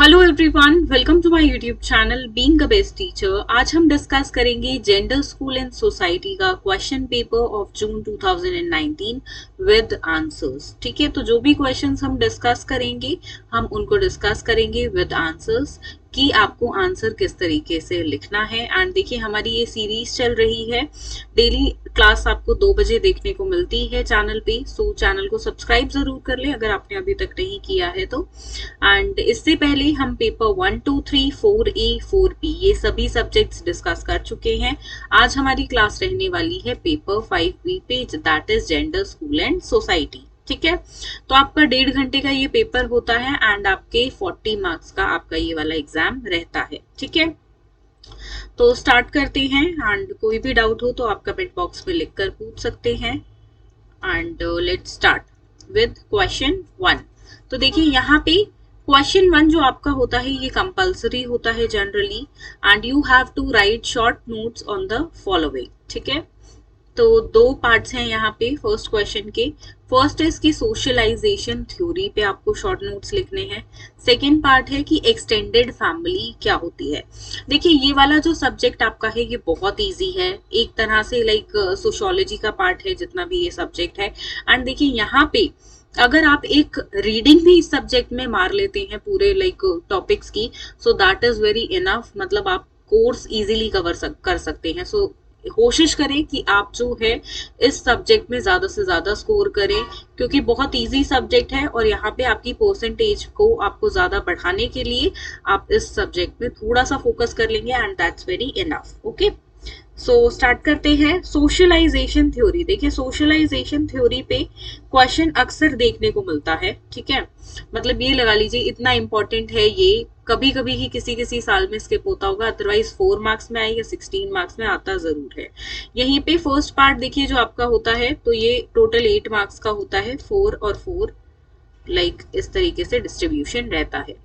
Hello everyone, welcome to my YouTube channel being a best teacher. आज हम discuss करेंगे gender school and society का question paper of June 2019 with answers. ठीक है, तो जो भी क्वेश्चंस हम डिस्कस करेंगे हम उनको डिस्कस करेंगे विद आंसर्स कि आपको आंसर किस तरीके से लिखना है। एंड देखिए, हमारी ये सीरीज चल रही है, डेली क्लास आपको 2 बजे देखने को मिलती है चैनल पे। सो चैनल को सब्सक्राइब जरूर कर ले अगर आपने अभी तक नहीं किया है तो। एंड इससे पहले हम पेपर 1, 2, 3, 4A, 4B ये सभी सब्जेक्ट्स डिस्कस कर चुके हैं। आज हमारी क्लास रहने वाली है पेपर 5B पे, that is gender school and society. ठीक है, तो आपका 1.5 घंटे का ये पेपर होता है एंड आपके 40 मार्क्स का आपका ये वाला एग्जाम रहता है। ठीक है, तो स्टार्ट करते हैं। एंड कोई भी डाउट हो तो आप कमेंट बॉक्स में लिखकर पूछ सकते हैं। And let's start with question 1। तो देखिए, यहाँ पे क्वेश्चन 1 जो आपका होता है ये कंपल्सरी होता है generally, and you have to write short notes on the following. ठीक है, तो 2 पार्ट्स हैं यहाँ पे फर्स्ट क्वेश्चन के। फर्स्ट है इसकी सोशलाइजेशन थ्योरी पे आपको शॉर्ट नोट्स लिखने हैं। सेकेंड पार्ट है कि एक्सटेंडेड फैमिली क्या होती है। देखिए, ये वाला जो सब्जेक्ट आपका है ये बहुत इजी है, एक तरह से लाइक सोशियोलॉजी का पार्ट है जितना भी ये सब्जेक्ट है। एंड देखिए, यहाँ पे अगर आप एक रीडिंग भी इस सब्जेक्ट में मार लेते हैं पूरे लाइक टॉपिक्स की, so that is very enough. मतलब आप कोर्स इजीली कर सकते हैं। सो कोशिश करें कि आप जो है इस सब्जेक्ट में ज्यादा से ज्यादा स्कोर करें, क्योंकि बहुत इजी सब्जेक्ट है और यहाँ पे आपकी परसेंटेज को आपको ज्यादा बढ़ाने के लिए आप इस सब्जेक्ट में थोड़ा सा फोकस कर लेंगे and that's very enough. Okay, so start करते हैं। Socialization theory. देखिए, सोशलाइजेशन थ्योरी पे क्वेश्चन अक्सर देखने को मिलता है। ठीक है, मतलब ये लगा लीजिए इतना इंपॉर्टेंट है ये, कभी कभी ही किसी किसी साल में स्किप होता होगा, अदरवाइज 4 मार्क्स में आए या 16 मार्क्स में आता जरूर है। यहीं पे फर्स्ट पार्ट देखिए जो आपका होता है, तो ये टोटल 8 मार्क्स का होता है, 4 और 4 लाइक इस तरीके से डिस्ट्रीब्यूशन रहता है।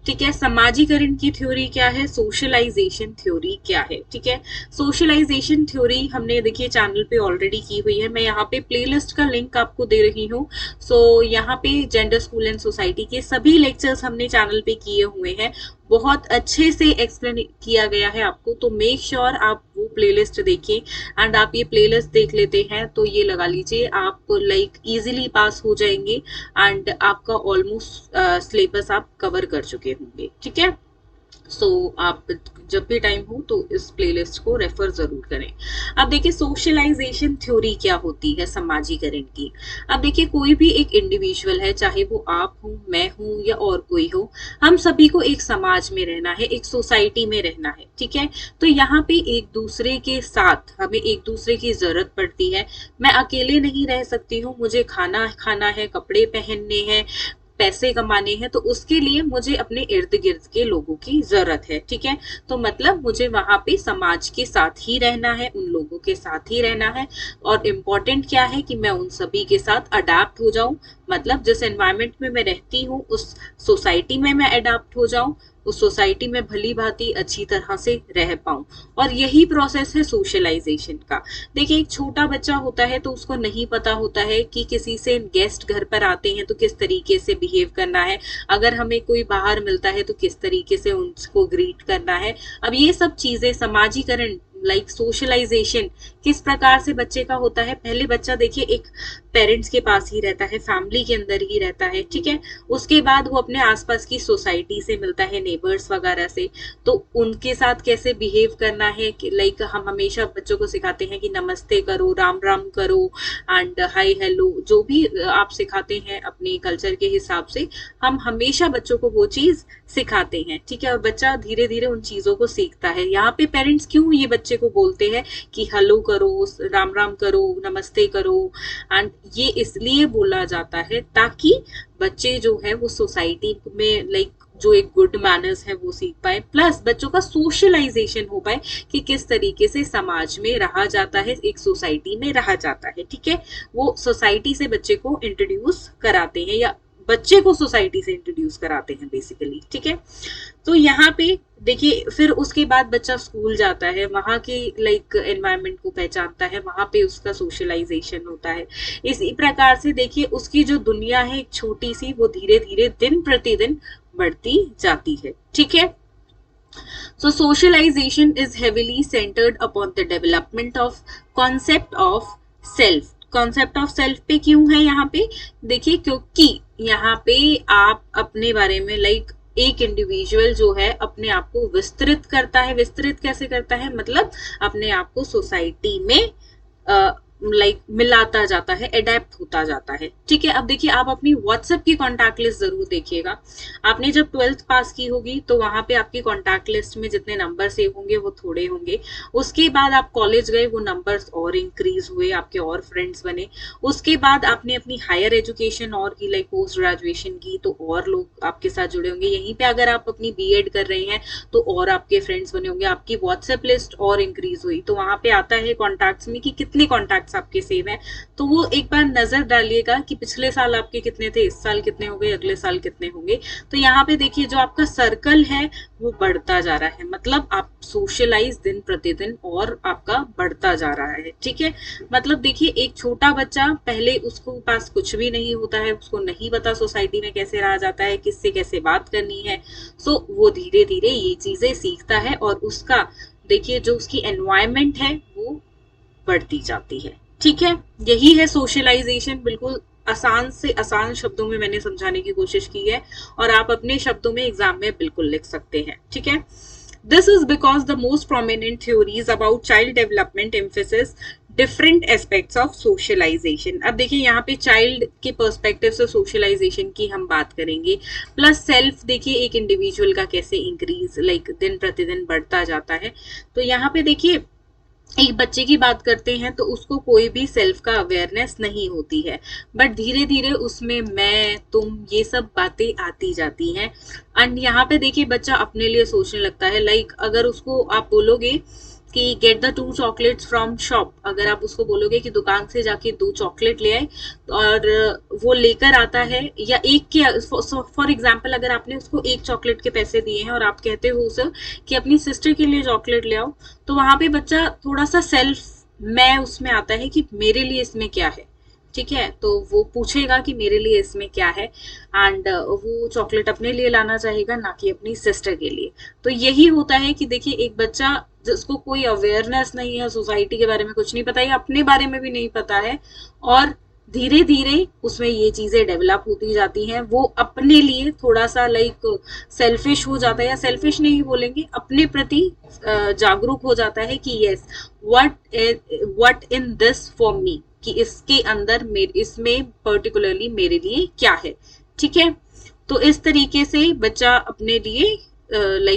ठीक है, समाजीकरण की थ्योरी क्या है, सोशलाइजेशन थ्योरी क्या है। ठीक है, सोशलाइजेशन थ्योरी हमने देखिए चैनल पे ऑलरेडी की हुई है, मैं यहाँ पे प्लेलिस्ट का लिंक आपको दे रही हूँ। सो यहाँ पे जेंडर स्कूल एंड सोसाइटी के सभी लेक्चर्स हमने चैनल पे किए हुए हैं, बहुत अच्छे से एक्सप्लेन किया गया है आपको। तो मेक श्योर आप वो प्लेलिस्ट देखिए। एंड आप ये प्लेलिस्ट देख लेते हैं तो ये लगा लीजिए आप लाइक इजीली पास हो जाएंगे एंड आपका ऑलमोस्ट सिलेबस आप कवर कर चुके होंगे। ठीक है, सो आप जब भी टाइम हो तो इस प्लेलिस्ट को रेफर जरूर करें। अब देखिए, सोशलाइजेशन थ्योरी क्या होती है समाजीकरण की। अब देखिए, कोई भी एक इंडिविजुअल है, चाहे वो आप हो, मैं हूं या और कोई हो, हम सभी को एक समाज में रहना है, एक सोसाइटी में रहना है। ठीक है, तो यहाँ पे एक दूसरे के साथ हमें एक दूसरे की जरूरत पड़ती है। मैं अकेले नहीं रह सकती हूँ, मुझे खाना खाना है, कपड़े पहनने हैं, पैसे कमाने हैं, तो उसके लिए मुझे अपने इर्द गिर्द के लोगों की जरूरत है। ठीक है, तो मतलब मुझे वहां पे समाज के साथ ही रहना है, उन लोगों के साथ ही रहना है। और इम्पोर्टेंट क्या है कि मैं उन सभी के साथ अडेप्ट हो जाऊं, मतलब जिस एनवायरमेंट में मैं रहती हूँ उस सोसाइटी में मैं अडेप्ट हो जाऊं, उस सोसाइटी में भली भांति अच्छी तरह से रह पाऊं। और यही प्रोसेस है सोशलाइजेशन का। देखिए, एक छोटा बच्चा होता है तो उसको नहीं पता होता है कि किसी से गेस्ट घर पर आते हैं तो किस तरीके से बिहेव करना है, अगर हमें कोई बाहर मिलता है तो किस तरीके से उनको ग्रीट करना है। अब ये सब चीजें समाजीकरण लाइक सोशलाइजेशन किस प्रकार से बच्चे का होता है। पहले बच्चा देखिए एक पेरेंट्स के पास ही रहता है, फैमिली के अंदर ही रहता है। ठीक है, उसके बाद वो अपने आसपास की सोसाइटी से मिलता है, नेबर्स वगैरह से, तो उनके साथ कैसे बिहेव करना है। लाइक हम हमेशा बच्चों को सिखाते हैं कि नमस्ते करो, राम राम करो एंड हाय हेलो, जो भी आप सिखाते हैं अपने कल्चर के हिसाब से हम हमेशा बच्चों को वो चीज सिखाते हैं। ठीक है, और बच्चा धीरे धीरे उन चीजों को सीखता है। यहाँ पे पेरेंट्स क्यों ये बच्चे को बोलते हैं कि हेलो करो, राम राम करो, नमस्ते करो, एंड ये इसलिए बोला जाता है ताकि बच्चे जो है वो सोसाइटी में लाइक जो एक गुड मैनर्स है वो सीख पाए, प्लस बच्चों का सोशलाइजेशन हो पाए कि किस तरीके से समाज में रहा जाता है, एक सोसाइटी में रहा जाता है। ठीक है, वो सोसाइटी से बच्चे को इंट्रोड्यूस कराते हैं या बच्चे को सोसाइटी से इंट्रोड्यूस कराते हैं बेसिकली। ठीक है, तो यहाँ पे देखिए फिर उसके बाद बच्चा स्कूल जाता है, वहां के लाइक एनवायरनमेंट को पहचानता है, वहां पे उसका सोशलाइजेशन होता है। इसी प्रकार से देखिए उसकी जो दुनिया है एक छोटी सी, वो धीरे धीरे दिन प्रतिदिन बढ़ती जाती है। ठीक है, so socialization is heavily centered upon the development of concept of self. Concept of self पे क्यों है यहाँ पे, देखिए क्योंकि यहाँ पे आप अपने बारे में एक इंडिविजुअल जो है अपने आप को विस्तृत करता है। विस्तृत कैसे करता है, मतलब अपने आप को सोसाइटी में मिलाता जाता है, एडेप्ट होता जाता है। ठीक है, अब देखिए आप अपनी व्हाट्सएप की कॉन्टैक्ट लिस्ट जरूर देखिएगा। आपने जब 12th पास की होगी तो वहां पे आपकी कॉन्टैक्ट लिस्ट में जितने नंबर सेव होंगे वो थोड़े होंगे। उसके बाद आप कॉलेज गए, वो नंबर्स और इंक्रीज हुए, आपके और फ्रेंड्स बने। उसके बाद आपने अपनी हायर एजुकेशन और की, पोस्ट ग्रेजुएशन की, तो और लोग आपके साथ जुड़े होंगे। यहीं पे अगर आप अपनी बीएड कर रहे हैं तो और आपके फ्रेंड्स बने होंगे, आपकी व्हाट्सएप लिस्ट और इंक्रीज हुई। तो वहां पे आता है कॉन्टैक्ट्स में कि कितने कॉन्टैक्ट्स आपके सेव हैं। तो वो एक बार नजर डालिएगा कि पिछले साल आपके कितने थे, इस साल कितने हो गए, अगले साल कितने होंगे। तो यहाँ पे देखिए जो आपका सर्कल है वो बढ़ता जा रहा है, मतलब आप सोशलाइज दिन प्रतिदिन और आपका बढ़ता जा रहा है। ठीक है, मतलब देखिए एक छोटा बच्चा पहले उसको पास कुछ भी नहीं होता है, उसको नहीं पता सोसाइटी में कैसे रहा जाता है, किससे कैसे बात करनी है। सो वो धीरे धीरे ये चीजें सीखता है और उसका देखिए जो उसकी एनवायरमेंट है वो बढ़ती जाती है। ठीक है, यही है सोशलाइजेशन। बिल्कुल आसान से आसान शब्दों में मैंने समझाने की कोशिश की है और आप अपने शब्दों में एग्जाम में बिल्कुल लिख सकते हैं। ठीक है, this is because the most prominent theories about child development emphasis different aspects of socialization. अब देखिए यहाँ पे चाइल्ड के पर्सपेक्टिव से सोशलाइजेशन की हम बात करेंगे, प्लस सेल्फ देखिए एक इंडिविजुअल का कैसे इंक्रीज दिन प्रतिदिन बढ़ता जाता है। तो यहाँ पे देखिए एक बच्चे की बात करते हैं तो उसको कोई भी सेल्फ का अवेयरनेस नहीं होती है, बट धीरे धीरे उसमें मैं तुम ये सब बातें आती जाती हैं। एंड यहाँ पे देखिए बच्चा अपने लिए सोचने लगता है। अगर उसको आप बोलोगे कि get the 2 chocolates from shop, अगर आप उसको बोलोगे कि दुकान से जाके 2 चॉकलेट ले आए और वो लेकर आता है, या एक के फॉर एग्जाम्पल अगर आपने उसको 1 चॉकलेट के पैसे दिए हैं और आप कहते हो उसे कि अपनी सिस्टर के लिए चॉकलेट ले आओ, तो वहां पे बच्चा थोड़ा सा सेल्फ मैं उसमें आता है कि मेरे लिए इसमें क्या है। ठीक है, तो वो पूछेगा कि मेरे लिए इसमें क्या है, एंड वो चॉकलेट अपने लिए लाना चाहेगा, ना कि अपनी सिस्टर के लिए। तो यही होता है कि देखिए एक बच्चा जिसको कोई अवेयरनेस नहीं है, सोसाइटी के बारे में कुछ नहीं पता है, अपने बारे में भी नहीं पता है, और धीरे धीरे उसमें ये चीजें डेवलप होती जाती हैं। वो अपने लिए थोड़ा सा सेल्फिश हो जाता है, या सेल्फिश नहीं बोलेंगे, अपने प्रति जागरूक हो जाता है कि yes what in this for me, कि इसके अंदर इसमें पर्टिकुलरली मेरे लिए क्या है। ठीक है, तो इस तरीके से बच्चा अपने लिए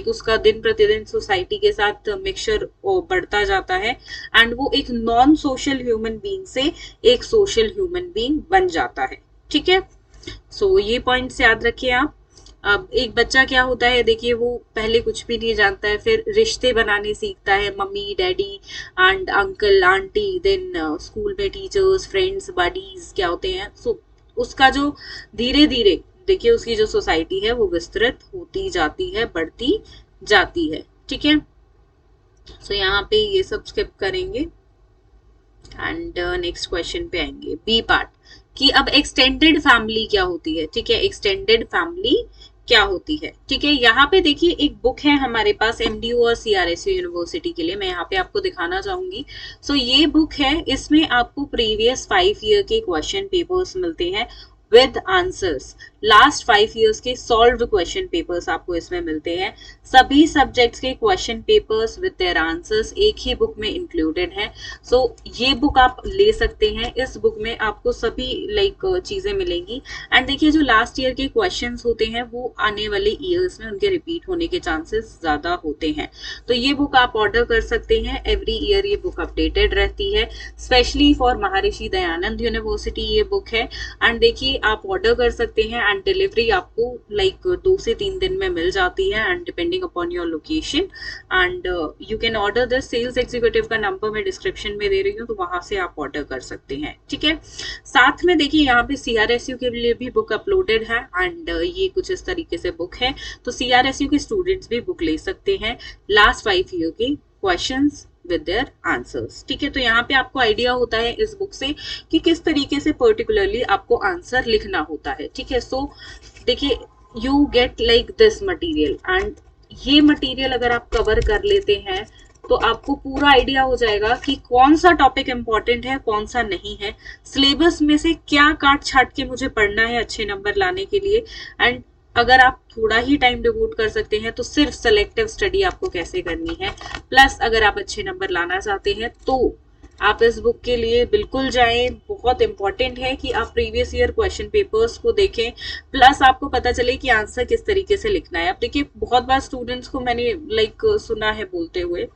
उसका दिन प्रतिदिन सोसाइटी के साथ मिक्सचर बढ़ता जाता है, एंड वो एक नॉन सोशल ह्यूमन बीइंग से एक सोशल ह्यूमन बीइंग बन जाता है। ठीक है, सो ये पॉइंट्स याद रखिए आप। अब एक बच्चा क्या होता है, देखिए वो पहले कुछ भी नहीं जानता है, फिर रिश्ते बनाने सीखता है, mummy daddy and uncle aunty, then school में टीचर्स, फ्रेंड्स, बडीज क्या होते हैं। सो उसका जो धीरे धीरे देखिए उसकी जो सोसाइटी है वो विस्तृत होती जाती है, बढ़ती जाती है। ठीक है, सो यहाँ पे ये सब स्किप करेंगे एंड नेक्स्ट क्वेश्चन पे आएंगे, बी पार्ट, कि अब एक्सटेंडेड फैमिली क्या होती है। ठीक है, एक्सटेंडेड फैमिली क्या होती है। ठीक है, यहाँ पे देखिए एक बुक है हमारे पास एमडीयू और सीआरएसयू यूनिवर्सिटी के लिए, मैं यहाँ पे आपको दिखाना चाहूंगी। सो ये बुक है, इसमें आपको प्रीवियस 5 ईयर के क्वेश्चन पेपर्स मिलते हैं विद आंसर्स। लास्ट 5 इयर्स के सॉल्व्ड क्वेश्चन पेपर्स आपको इसमें मिलते हैं। सभी सब्जेक्ट्स के question papers with their answers एक ही बुक में इंक्लूडेड है। सो ये बुक आप ले सकते हैं, इस बुक में आपको सभी चीजें मिलेंगी। एंड देखिए जो लास्ट ईयर के क्वेश्चंस होते हैं वो आने वाले ईयर्स में उनके रिपीट होने के चांसेस ज्यादा होते हैं। तो ये बुक आप ऑर्डर कर सकते हैं, एवरी ईयर ये बुक अपडेटेड रहती है, specially for Maharshi Dayanand university ये बुक है। एंड देखिए आप ऑर्डर कर सकते हैं एंड डिलीवरी आपको 2 से 3 दिन में मिल जाती है, and depending upon your location. And you can order this, sales executive का नंबर मैं डिस्क्रिप्शन में दे रही हूँ, तो वहां से आप ऑर्डर कर सकते हैं। ठीक है, साथ में देखिए यहाँ पे सीआरएसयू के लिए भी बुक अपलोडेड है, एंड ये कुछ इस तरीके से बुक है। तो सीआरएसयू के स्टूडेंट्स भी बुक ले सकते हैं, लास्ट 5 ईयर के क्वेश्चंस विद देयर आंसर्स। ठीक है, तो यहाँ पे आपको आइडिया होता है इस बुक से कि किस तरीके से पर्टिकुलरली आपको आंसर लिखना होता है। ठीक है, सो देखिए you get like this material, and ये मटेरियल अगर आप कवर कर लेते हैं तो आपको पूरा आइडिया हो जाएगा कि कौन सा टॉपिक इंपॉर्टेंट है, कौन सा नहीं है, सिलेबस में से क्या काट छाट के मुझे पढ़ना है अच्छे नंबर लाने के लिए। एंड अगर आप थोड़ा ही टाइम डिवोट कर सकते हैं तो सिर्फ सेलेक्टिव स्टडी आपको कैसे करनी है, प्लस अगर आप अच्छे नंबर लाना चाहते हैं तो आप इस बुक के लिए बिल्कुल जाएं। बहुत इंपॉर्टेंट है कि आप प्रीवियस ईयर क्वेश्चन पेपर्स को देखें, प्लस आपको पता चले कि आंसर किस तरीके से लिखना है। अब देखिए, बहुत बार स्टूडेंट्स को मैंने सुना है बोलते हुए,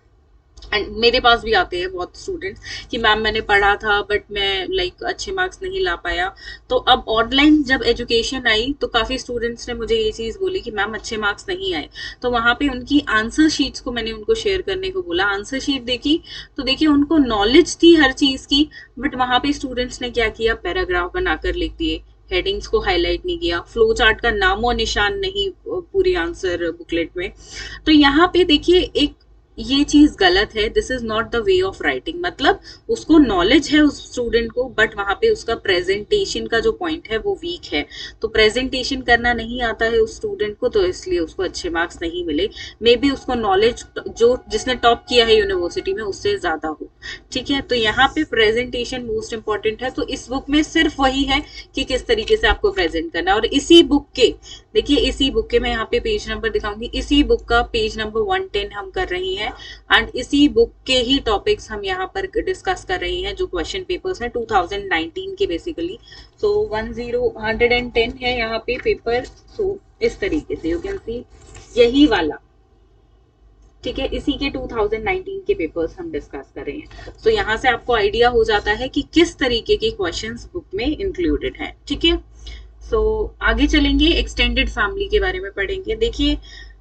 एंड मेरे पास भी आते हैं बहुत स्टूडेंट्स कि मैम मैंने पढ़ा था बट मैं अच्छे मार्क्स नहीं ला पाया। तो अब ऑनलाइन जब एजुकेशन आई तो काफी स्टूडेंट्स ने मुझे ये चीज बोली कि मैम अच्छे मार्क्स नहीं आए। तो वहां पे उनकी आंसर शीट्स को मैंने उनको शेयर करने को बोला, आंसर शीट देखी तो देखिए उनको नॉलेज थी हर चीज की, बट वहां पे स्टूडेंट्स ने क्या किया, पैराग्राफ बनाकर लिख दिए, हेडिंग्स को हाईलाइट नहीं किया, फ्लो चार्ट का नामो निशान नहीं पूरी आंसर बुकलेट में। तो यहाँ पे देखिए एक ये चीज गलत है, this is not the way of writing. मतलब उसको नॉलेज है उस स्टूडेंट को, बट वहां पे उसका प्रेजेंटेशन का जो पॉइंट है वो वीक है। तो प्रेजेंटेशन करना नहीं आता है उस स्टूडेंट को, तो इसलिए उसको अच्छे मार्क्स नहीं मिले। मे बी उसको नॉलेज जो जिसने टॉप किया है यूनिवर्सिटी में उससे ज्यादा हो। ठीक है, तो यहाँ पे प्रेजेंटेशन मोस्ट इंपॉर्टेंट है। तो इस बुक में सिर्फ वही है कि किस तरीके से आपको प्रेजेंट करना है। और इसी बुक के देखिए, इसी बुक के मैं यहाँ पे पेज नंबर दिखाऊंगी, इसी बुक का पेज नंबर 110 हम कर रही हैं, एंड इसी बुक के ही टॉपिक्स हम यहाँ पर डिस्कस कर रहे हैं जो क्वेश्चन पेपर्स हैं 2019 के बेसिकली। सो 110 है यहाँ पे पेपर। सो इस तरीके से यू कैन सी यही वाला, ठीक है, इसी के 2019 के पेपर्स हम डिस्कस कर रहे हैं। सो यहाँ से आपको आइडिया हो जाता है कि किस तरीके के क्वेश्चंस बुक में इंक्लूडेड है। ठीक है, सो आगे चलेंगे, एक्सटेंडेड फैमिली के बारे में पढ़ेंगे। देखिए,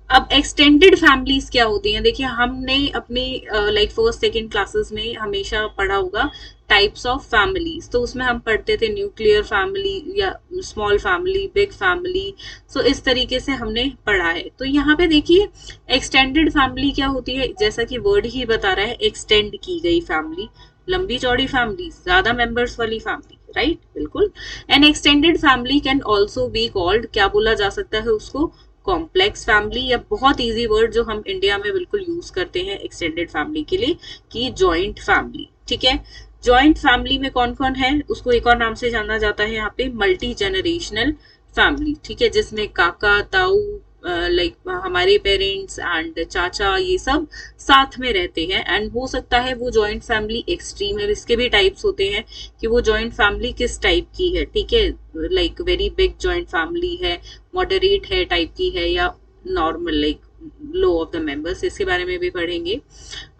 अब एक्सटेंडेड फैमिलीज क्या होती हैं। देखिए, हमने अपनी फर्स्ट सेकेंड क्लासेस में हमेशा पढ़ा होगा टाइप्स ऑफ फैमिलीज। तो उसमें हम पढ़ते थे न्यूक्लियर फैमिली या स्मॉल फैमिली, बिग फैमिली। सो इस तरीके से हमने पढ़ा है। तो यहाँ पे देखिए, एक्सटेंडेड फैमिली क्या होती है, जैसा कि वर्ड ही बता रहा है, एक्सटेंड की गई फैमिली, लंबी चौड़ी फैमिली, ज्यादा मेंबर्स वाली फैमिली, राइट, बिल्कुल। N extended family can also be called, क्या बोला जा सकता है उसको, कॉम्प्लेक्स फैमिली, या बहुत इजी वर्ड जो हम इंडिया में बिल्कुल यूज करते हैं एक्सटेंडेड फैमिली के लिए, कि जॉइंट फैमिली। ठीक है, जॉइंट फैमिली में कौन कौन है, उसको एक और नाम से जाना जाता है यहाँ पे मल्टी जनरेशनल फैमिली। ठीक है, जिसमें काका ताऊ, हमारे पेरेंट्स एंड चाचा, ये सब साथ में रहते हैं। एंड हो सकता है वो जॉइंट फैमिली एक्सट्रीम है, इसके भी टाइप्स होते हैं कि वो जॉइंट फैमिली किस टाइप की है। ठीक है, वेरी बिग जॉइंट फैमिली है, मॉडरेट है टाइप की है, या normal low of the members, इसके बारे में भी पढ़ेंगे।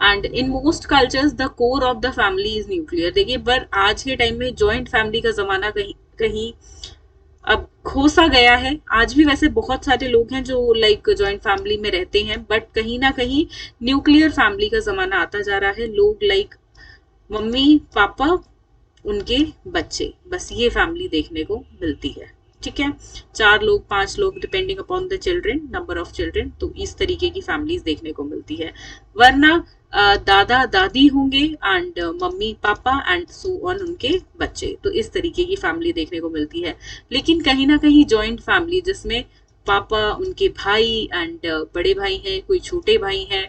And in most cultures the core of the family is nuclear. देखिए, पर आज के टाइम में जॉइंट फैमिली का जमाना कहीं कहीं अब खोसा गया है। आज भी वैसे बहुत सारे लोग हैं जो जॉइंट फैमिली में रहते हैं, बट कहीं ना कहीं न्यूक्लियर फैमिली का जमाना आता जा रहा है। लोग मम्मी पापा उनके बच्चे, बस ये फैमिली देखने को मिलती है। ठीक है, 4 लोग 5 लोग depending upon the children, number of children, तो इस तरीके की फैमिलीज देखने को मिलती है। वरना दादा दादी होंगे and mummy papa and so on उनके बच्चे, तो इस तरीके की फैमिली देखने को मिलती है। लेकिन कहीं ना कहीं जॉइंट फैमिली जिसमें पापा, उनके भाई एंड बड़े भाई हैं, कोई छोटे भाई हैं,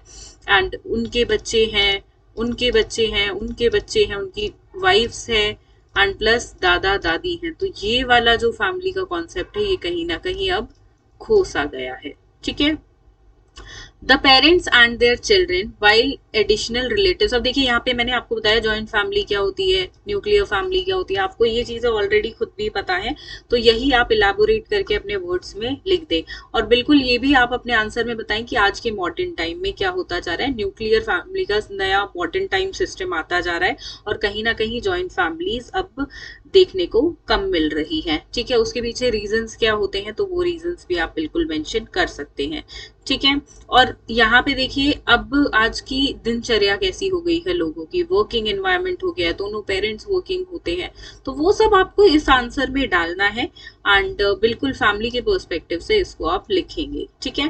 एंड उनके बच्चे हैं, उनके बच्चे हैं, उनके बच्चे हैं, उनकी वाइफ्स हैं, एंड प्लस दादा दादी हैं। तो ये वाला जो फैमिली का कॉन्सेप्ट है ये कहीं ना कहीं अब खो सा गया है। ठीक है, the parents and their children while additional relatives. अब देखिए, यहाँ पे मैंने आपको बताया जॉइंट फैमिली क्या होती है, न्यूक्लियर फैमिली क्या होती है, आपको ये चीजें ऑलरेडी खुद भी पता है, तो यही आप इलेबोरेट करके अपने वर्ड्स में लिख दें। और बिल्कुल ये भी आप अपने आंसर में बताएं कि आज के मॉडर्न टाइम में क्या होता जा रहा है, न्यूक्लियर फैमिली का नया मॉडर्न टाइम सिस्टम आता जा रहा है, और कहीं ना कहीं जॉइंट फैमिलीज अब देखने को कम मिल रही है। ठीक है, उसके पीछे रीजंस क्या होते हैं, तो वो रीजंस भी आप बिल्कुल मेंशन कर सकते हैं। ठीक है, और यहाँ पे देखिए, अब आज की दिनचर्या कैसी हो गई है लोगों की, वर्किंग एनवायरनमेंट हो गया है, दोनों पेरेंट्स वर्किंग होते हैं, तो वो सब आपको इस आंसर में डालना है, एंड बिल्कुल फैमिली के पर्सपेक्टिव से इसको आप लिखेंगे। ठीक है,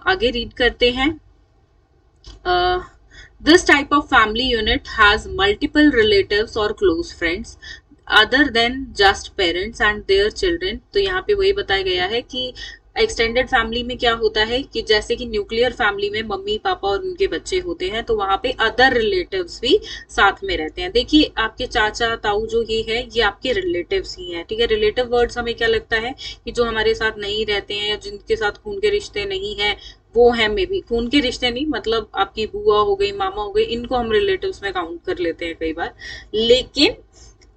आगे रीड करते हैं। This type of family unit has multiple relatives or close friends. Other than just parents and their children. तो यहाँ पे वही बताया गया है कि एक्सटेंडेड फैमिली में क्या होता है कि जैसे कि न्यूक्लियर फैमिली में मम्मी पापा और उनके बच्चे होते हैं, तो वहां पे अदर रिलेटिव्स भी साथ में रहते हैं। देखिए आपके चाचा ताऊ जो ये है, ये आपके रिलेटिव्स ही हैं, ठीक है। रिलेटिव वर्ड्स हमें क्या लगता है कि जो हमारे साथ नहीं रहते हैं या जिनके साथ खून के रिश्ते नहीं है, वो है मे बी खून के रिश्ते नहीं, मतलब आपकी बुआ हो गई, मामा हो गई, इनको हम रिलेटिव्स में काउंट कर लेते हैं कई बार। लेकिन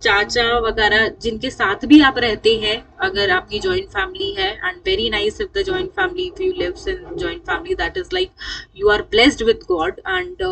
चाचा वगैरह जिनके साथ भी आप रहते हैं, अगर आपकी जॉइंट फैमिली है, and very nice if the joint family, if you lives in joint family, that is like you are blessed with God. And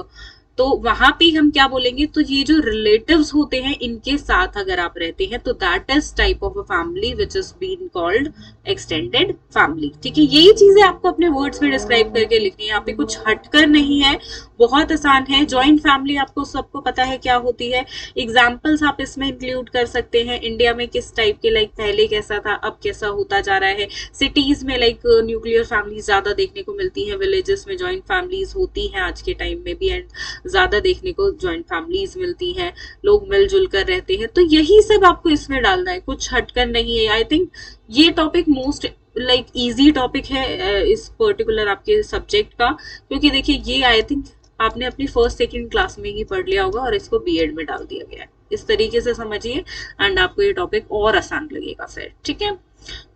तो वहां पे हम क्या बोलेंगे, तो ये जो रिलेटिव्स होते हैं इनके साथ अगर आप रहते हैं, तो that is type of a family which is been called extended family, ठीक है। यही चीजें आपको अपने वर्ड्स में डिस्क्राइब करके लिखनी है, यहाँ पे कुछ हटकर नहीं है, बहुत आसान है। जॉइंट फैमिली आपको सबको पता है क्या होती है। एग्जाम्पल्स आप इसमें इंक्लूड कर सकते हैं, इंडिया में किस टाइप के, लाइक पहले कैसा था, अब कैसा होता जा रहा है। सिटीज में लाइक न्यूक्लियर फैमिली ज्यादा देखने को मिलती है, विलेजेस में जॉइंट फैमिलीज होती हैं आज के टाइम में भी, एंड ज्यादा देखने को जॉइंट फैमिलीज मिलती हैं, लोग मिलजुल कर रहते हैं। तो यही सब आपको इसमें डालना है, कुछ हटकर नहीं है। आई थिंक ये topic most like easy topic है इस पर्टिकुलर आपके सब्जेक्ट का, क्योंकि देखिए ये आई थिंक आपने अपनी फर्स्ट सेकंड क्लास में ही पढ़ लिया होगा और इसको बीएड में डाल दिया गया है। इस तरीके से समझिए एंड आपको ये टॉपिक और आसान लगेगा फिर, ठीक है।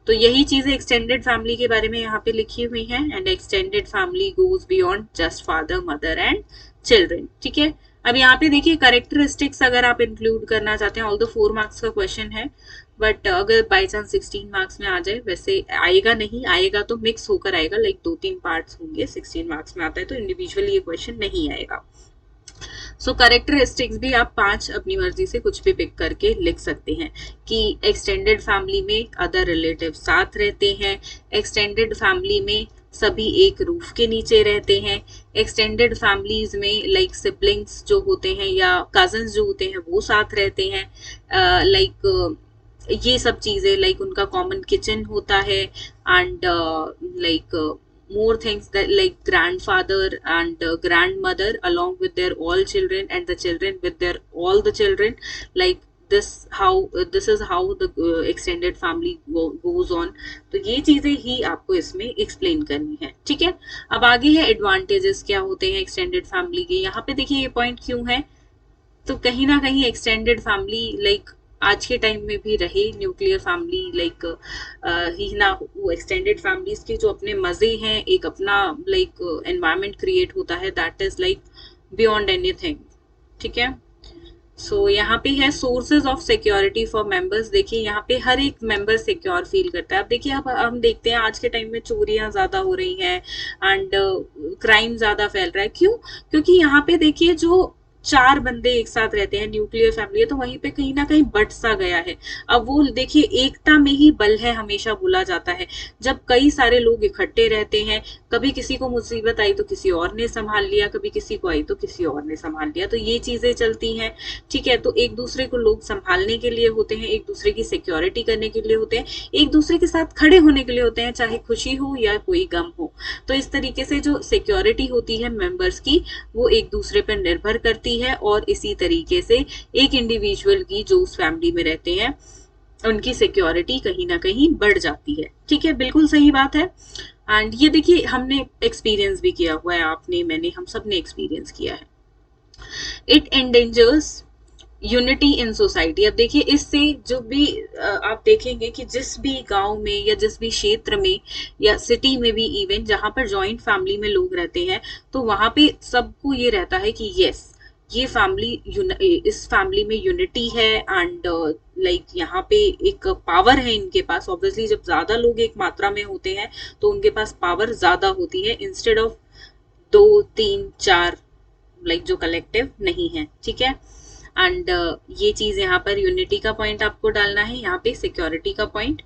तो यही चीजें एक्सटेंडेड फैमिली के बारे में यहाँ पे लिखी हुई हैं। And extended family goes beyond just father mother and children, ठीक है। अब यहाँ पे देखिए करेक्टरिस्टिक्स अगर आप इंक्लूड करना चाहते हैं, ऑल द 4 मार्क्स का क्वेश्चन है, बट अगर बाई चांस 16 मार्क्स में आ जाए, वैसे आएगा नहीं, आएगा तो मिक्स होकर आएगा, लाइक 2-3 पार्ट्स होंगे, 16 मार्क्स में आता है तो इंडिविजुअली ये क्वेश्चन नहीं आएगा। सो करेक्टरिस्टिक्स भी आप 5 अपनी मर्जी से कुछ भी पिक करके लिख सकते हैं कि एक्सटेंडेड फैमिली में अदर रिलेटिव साथ रहते हैं, एक्सटेंडेड फैमिली में सभी एक रूफ के नीचे रहते हैं, एक्सटेंडेड फैमिलीज में लाइक सिबलिंग्स जो होते हैं या कजन्स जो होते हैं वो साथ रहते हैं, लाइक ये सब चीजें, लाइक उनका कॉमन किचन होता है, and like more things that like grandfather and grandmother along with their all children and the children with their all the children, like this is how the extended family goes on। तो ये चीजें ही आपको इसमें explain करनी है, ठीक है। अब आगे है एडवांटेजेस क्या होते हैं एक्सटेंडेड फैमिली के। यहाँ पे देखिए ये पॉइंट क्यों है, तो कहीं ना कहीं एक्सटेंडेड फैमिली लाइक आज के टाइम में भी रहे, न्यूक्लियर फैमिली लाइक ही ना, वो एक्सटेंडेड फैमिलीज के जो अपने मजे हैं, एक अपना लाइक एनवायरनमेंट क्रिएट होता है, that is like beyond anything, ठीक है। सो यहाँ पे है sources of security for members. देखिए यहाँ पे हर एक मेंबर सिक्योर फील करता है। अब देखिए अब हम देखते हैं आज के टाइम में चोरियां ज्यादा हो रही हैं एंड क्राइम ज्यादा फैल रहा है। क्यों? क्योंकि यहाँ पे देखिए जो 4 बंदे एक साथ रहते हैं, न्यूक्लियर फैमिली है, तो वहीं पे कहीं ना कहीं बट सा गया है। अब वो देखिए एकता में ही बल है, हमेशा बोला जाता है। जब कई सारे लोग इकट्ठे रहते हैं, कभी किसी को मुसीबत आई तो किसी और ने संभाल लिया, कभी किसी को आई तो किसी और ने संभाल लिया, तो ये चीजें चलती हैं, ठीक है। तो एक दूसरे को लोग संभालने के लिए होते हैं, एक दूसरे की सिक्योरिटी करने के लिए होते हैं, एक दूसरे के साथ खड़े होने के लिए होते हैं, चाहे खुशी हो या कोई गम हो। तो इस तरीके से जो सिक्योरिटी होती है मेंबर्स की, वो एक दूसरे पर निर्भर करती है, और इसी तरीके से एक इंडिविजुअल की जो उस फैमिली में रहते हैं उनकी सिक्योरिटी कहीं ना कहीं बढ़ जाती है, ठीक है। बिल्कुल सही बात है। एंड ये देखिए हमने एक्सपीरियंस भी किया हुआ है, आपने, मैंने, हम सब ने एक्सपीरियंस किया है। It endangers unity in society. अब देखिए इससे जो भी आप देखेंगे कि जिस भी गांव में या जिस भी क्षेत्र में या सिटी में भी इवन जहां पर जॉइंट फैमिली में लोग रहते हैं, तो वहां पे सबको ये रहता है कि यस ये फैमिली, इस फैमिली में यूनिटी है, एंड लाइक यहाँ पे एक पावर है इनके पास। ऑब्वियसली जब ज्यादा लोग एक मात्रा में होते हैं तो उनके पास पावर ज्यादा होती है, इंस्टेड ऑफ 2, 3, 4 लाइक जो कलेक्टिव नहीं है, ठीक है। एंड ये चीज यहाँ पर यूनिटी का पॉइंट आपको डालना है, यहाँ पे सिक्योरिटी का point.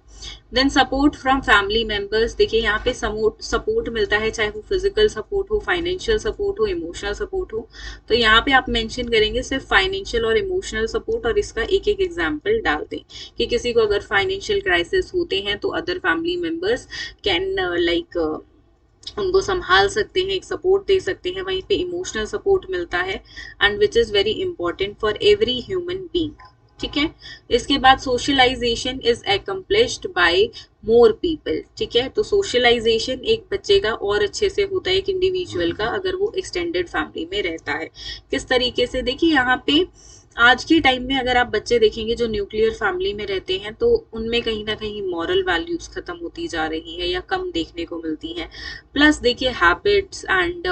Then support from family members. देखिए यहाँ पे सपोर्ट मिलता है, चाहे वो फिजिकल सपोर्ट हो, फाइनेंशियल सपोर्ट हो, इमोशनल सपोर्ट हो। तो यहाँ पे आप मेंशन करेंगे सिर्फ फाइनेंशियल और इमोशनल सपोर्ट, और इसका एक एक एग्जांपल डाल दें कि किसी को अगर फाइनेंशियल क्राइसिस होते हैं तो other family members can like उनको संभाल सकते हैं, एक सपोर्ट दे सकते हैं। वहीं पे इमोशनल सपोर्ट मिलता है, and which is very important for every human being, ठीक है। इसके बाद socialization is accomplished by more people, ठीक है। तो सोशलाइजेशन एक बच्चे का और अच्छे से होता है, एक इंडिविजुअल का, अगर वो एक्सटेंडेड फैमिली में रहता है। किस तरीके से, देखिए यहाँ पे आज के टाइम में अगर आप बच्चे देखेंगे जो न्यूक्लियर फैमिली में रहते हैं तो उनमें कहीं ना कहीं मॉरल वैल्यूज खत्म होती जा रही है या कम देखने को मिलती हैं। प्लस देखिए हैबिट्स एंड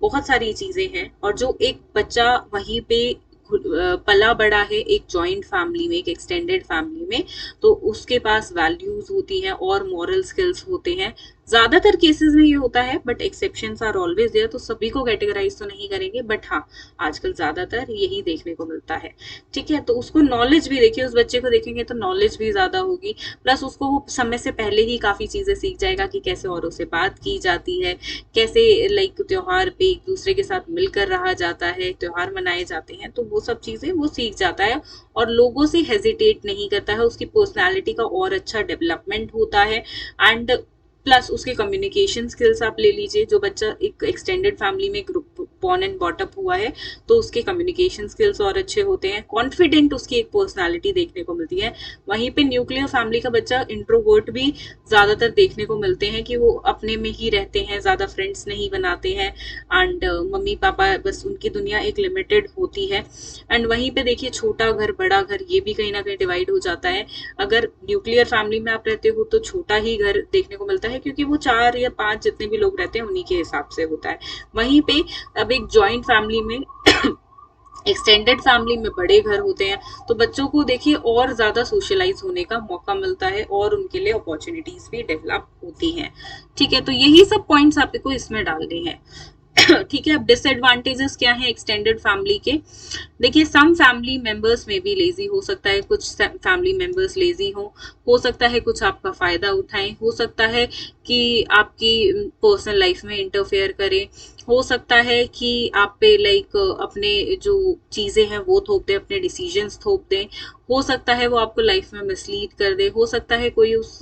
बहुत सारी चीजें हैं, और जो एक बच्चा वहीं पे पला बड़ा है एक जॉइंट फैमिली में, एक एक्सटेंडेड फैमिली में, तो उसके पास वैल्यूज होती हैं और मॉरल स्किल्स होते हैं। ज्यादातर केसेस में ये होता है, but exceptions are always there, तो सभी को कैटेगराइज तो नहीं करेंगे, बट हाँ आजकल ज्यादातर यही देखने को मिलता है, ठीक है। तो उसको नॉलेज भी, देखिए उस बच्चे को देखेंगे तो नॉलेज भी ज्यादा होगी, प्लस उसको वो समय से पहले ही काफी चीजें सीख जाएगा कि कैसे औरों से बात की जाती है, कैसे लाइक त्योहार पे एक दूसरे के साथ मिलकर रहा जाता है, त्योहार मनाए जाते हैं, तो वो सब चीजें वो सीख जाता है और लोगों से हेजिटेट नहीं करता है, उसकी पर्सनैलिटी का और अच्छा डेवलपमेंट होता है। एंड प्लस उसके कम्युनिकेशन स्किल्स आप ले लीजिए, जो बच्चा एक एक्सटेंडेड फैमिली में ग्रुप बॉर्न एंड बॉटअप हुआ है तो उसके कम्युनिकेशन स्किल्स और अच्छे होते हैं, कॉन्फिडेंट उसकी एक पर्सनालिटी देखने को मिलती है। वहीं पे न्यूक्लियर फैमिली का बच्चा इंट्रोवर्ट भी ज्यादातर देखने को मिलते हैं कि वो अपने में ही रहते हैं, ज्यादा फ्रेंड्स नहीं बनाते हैं, एंड मम्मी पापा बस उनकी दुनिया एक लिमिटेड होती है। एंड वहीं पे देखिए छोटा घर बड़ा घर ये भी कहीं ना कहीं डिवाइड हो जाता है। अगर न्यूक्लियर फैमिली में आप रहते हो तो छोटा ही घर देखने को मिलता है, क्योंकि वो 4 या 5 जितने भी लोग रहते हैं उन्हीं के हिसाब से होता है। वहीं पे अब एक जॉइंट फैमिली में एक्सटेंडेड फैमिली में बड़े घर होते हैं, तो बच्चों को देखिए और ज्यादा सोशलाइज होने का मौका मिलता है और उनके लिए अपॉर्चुनिटीज भी डेवलप होती हैं, ठीक है। तो यही सब पॉइंट्स आपको इसमें डालने हैं, ठीक है। अब डिसएडवांटेजेस क्या है एक्सटेंडेड फैमिली के, देखिए सम फैमिली मेंबर्स में भी लेजी, हो सकता है कुछ फैमिली मेंबर्स लेजी हो सकता है कुछ आपका फायदा उठाएं, हो सकता है कि आपकी पर्सनल लाइफ में इंटरफेयर करें, हो सकता है कि आप पे लाइक अपने जो चीजें हैं वो थोप दें, अपने डिसीजंस थोप दें, हो सकता है वो आपको लाइफ में मिसलीड कर दे, हो सकता है कोई उस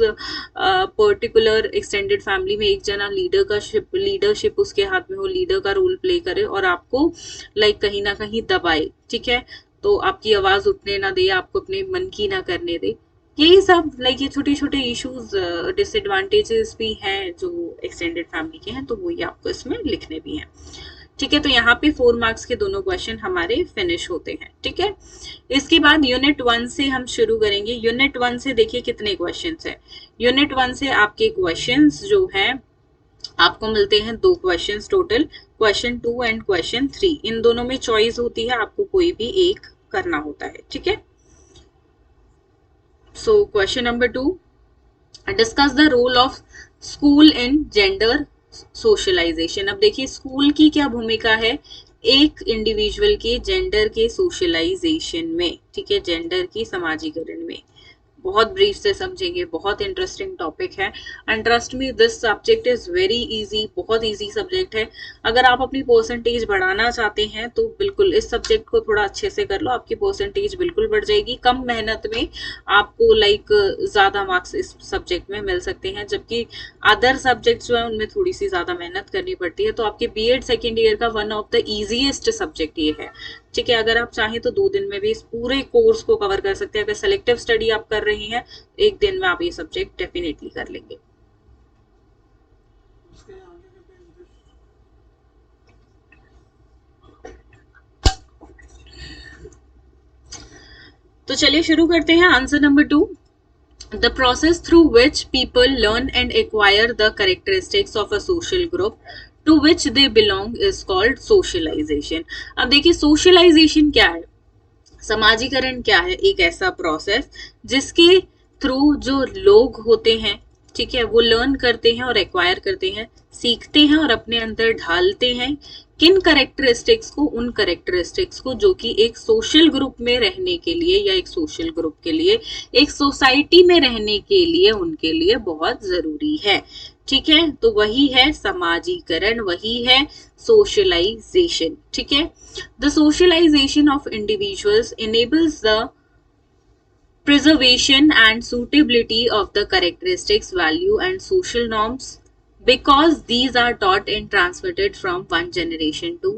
पर्टिकुलर एक्सटेंडेड फैमिली में एक जना लीडरशिप उसके हाथ में हो, लीडर का रोल प्ले करे और आपको लाइक कहीं ना कहीं दबाए, ठीक है। तो आपकी आवाज उठने ना दे, आपको अपने मन की ना करने दे, यही सब लाइक ये छोटे छोटे इश्यूज डिसएडवांटेजेस भी हैं जो एक्सटेंडेड फैमिली के हैं, तो वो ये आपको इसमें लिखने भी हैं, ठीक है। तो यहाँ पे 4 मार्क्स के दोनों क्वेश्चन हमारे फिनिश होते हैं, ठीक है। इसके बाद यूनिट 1 से हम शुरू करेंगे। यूनिट 1 से देखिए कितने क्वेश्चंस हैं। यूनिट 1 से आपके क्वेश्चंस जो हैं आपको मिलते हैं 2 questions total, question 2 and question 3। इन दोनों में चॉइस होती है, आपको कोई भी एक करना होता है, ठीक है। So question number 2, discuss the role of school in gender socialization. अब देखिए स्कूल की क्या भूमिका है एक इंडिविजुअल के जेंडर के सोशलाइजेशन में, ठीक है, जेंडर की समाजीकरण में। बहुत ब्रीफ से समझेंगे, बहुत इंटरेस्टिंग टॉपिक है and trust me this subject is very easy, बहुत इजी सब्जेक्ट है। अगर आप अपनी परसेंटेज बढ़ाना चाहते हैं तो बिल्कुल इस सब्जेक्ट को थोड़ा अच्छे से कर लो, आपकी परसेंटेज बिल्कुल बढ़ जाएगी। कम मेहनत में आपको लाइक ज्यादा मार्क्स इस सब्जेक्ट में मिल सकते हैं, जबकि अदर सब्जेक्ट जो है उनमें थोड़ी सी ज्यादा मेहनत करनी पड़ती है। तो आपके बीएड सेकेंड ईयर का one of the easiest subject ये है, ठीक है। अगर आप चाहें तो 2 दिन में भी इस पूरे कोर्स को कवर कर सकते हैं। अगर सेलेक्टिव स्टडी आप कर रही हैं 1 दिन में आप ये सब्जेक्ट डेफिनेटली कर लेंगे। तो चलिए शुरू करते हैं। Answer number 2, the process through which people learn and acquire the characteristics of a social group to which they belong is called socialization। अब देखिए सोशलाइजेशन क्या है, समाजीकरण क्या है, एक ऐसा प्रोसेस जिसके थ्रू जो लोग होते हैं, ठीक है, वो लर्न करते हैं और एक्वायर करते हैं, सीखते हैं और अपने अंदर ढालते हैं किन करेक्टरिस्टिक्स को, उन करेक्टरिस्टिक्स को जो कि एक सोशल ग्रुप में रहने के लिए या एक सोशल ग्रुप के लिए, एक सोसाइटी में रहने के लिए उनके लिए बहुत जरूरी है, ठीक है। तो वही है समाजीकरण, वही है सोशलाइजेशन, ठीक है। The socialization of individuals enables the preservation and suitability of the characteristics, value and social norms because these are taught and transmitted from one generation to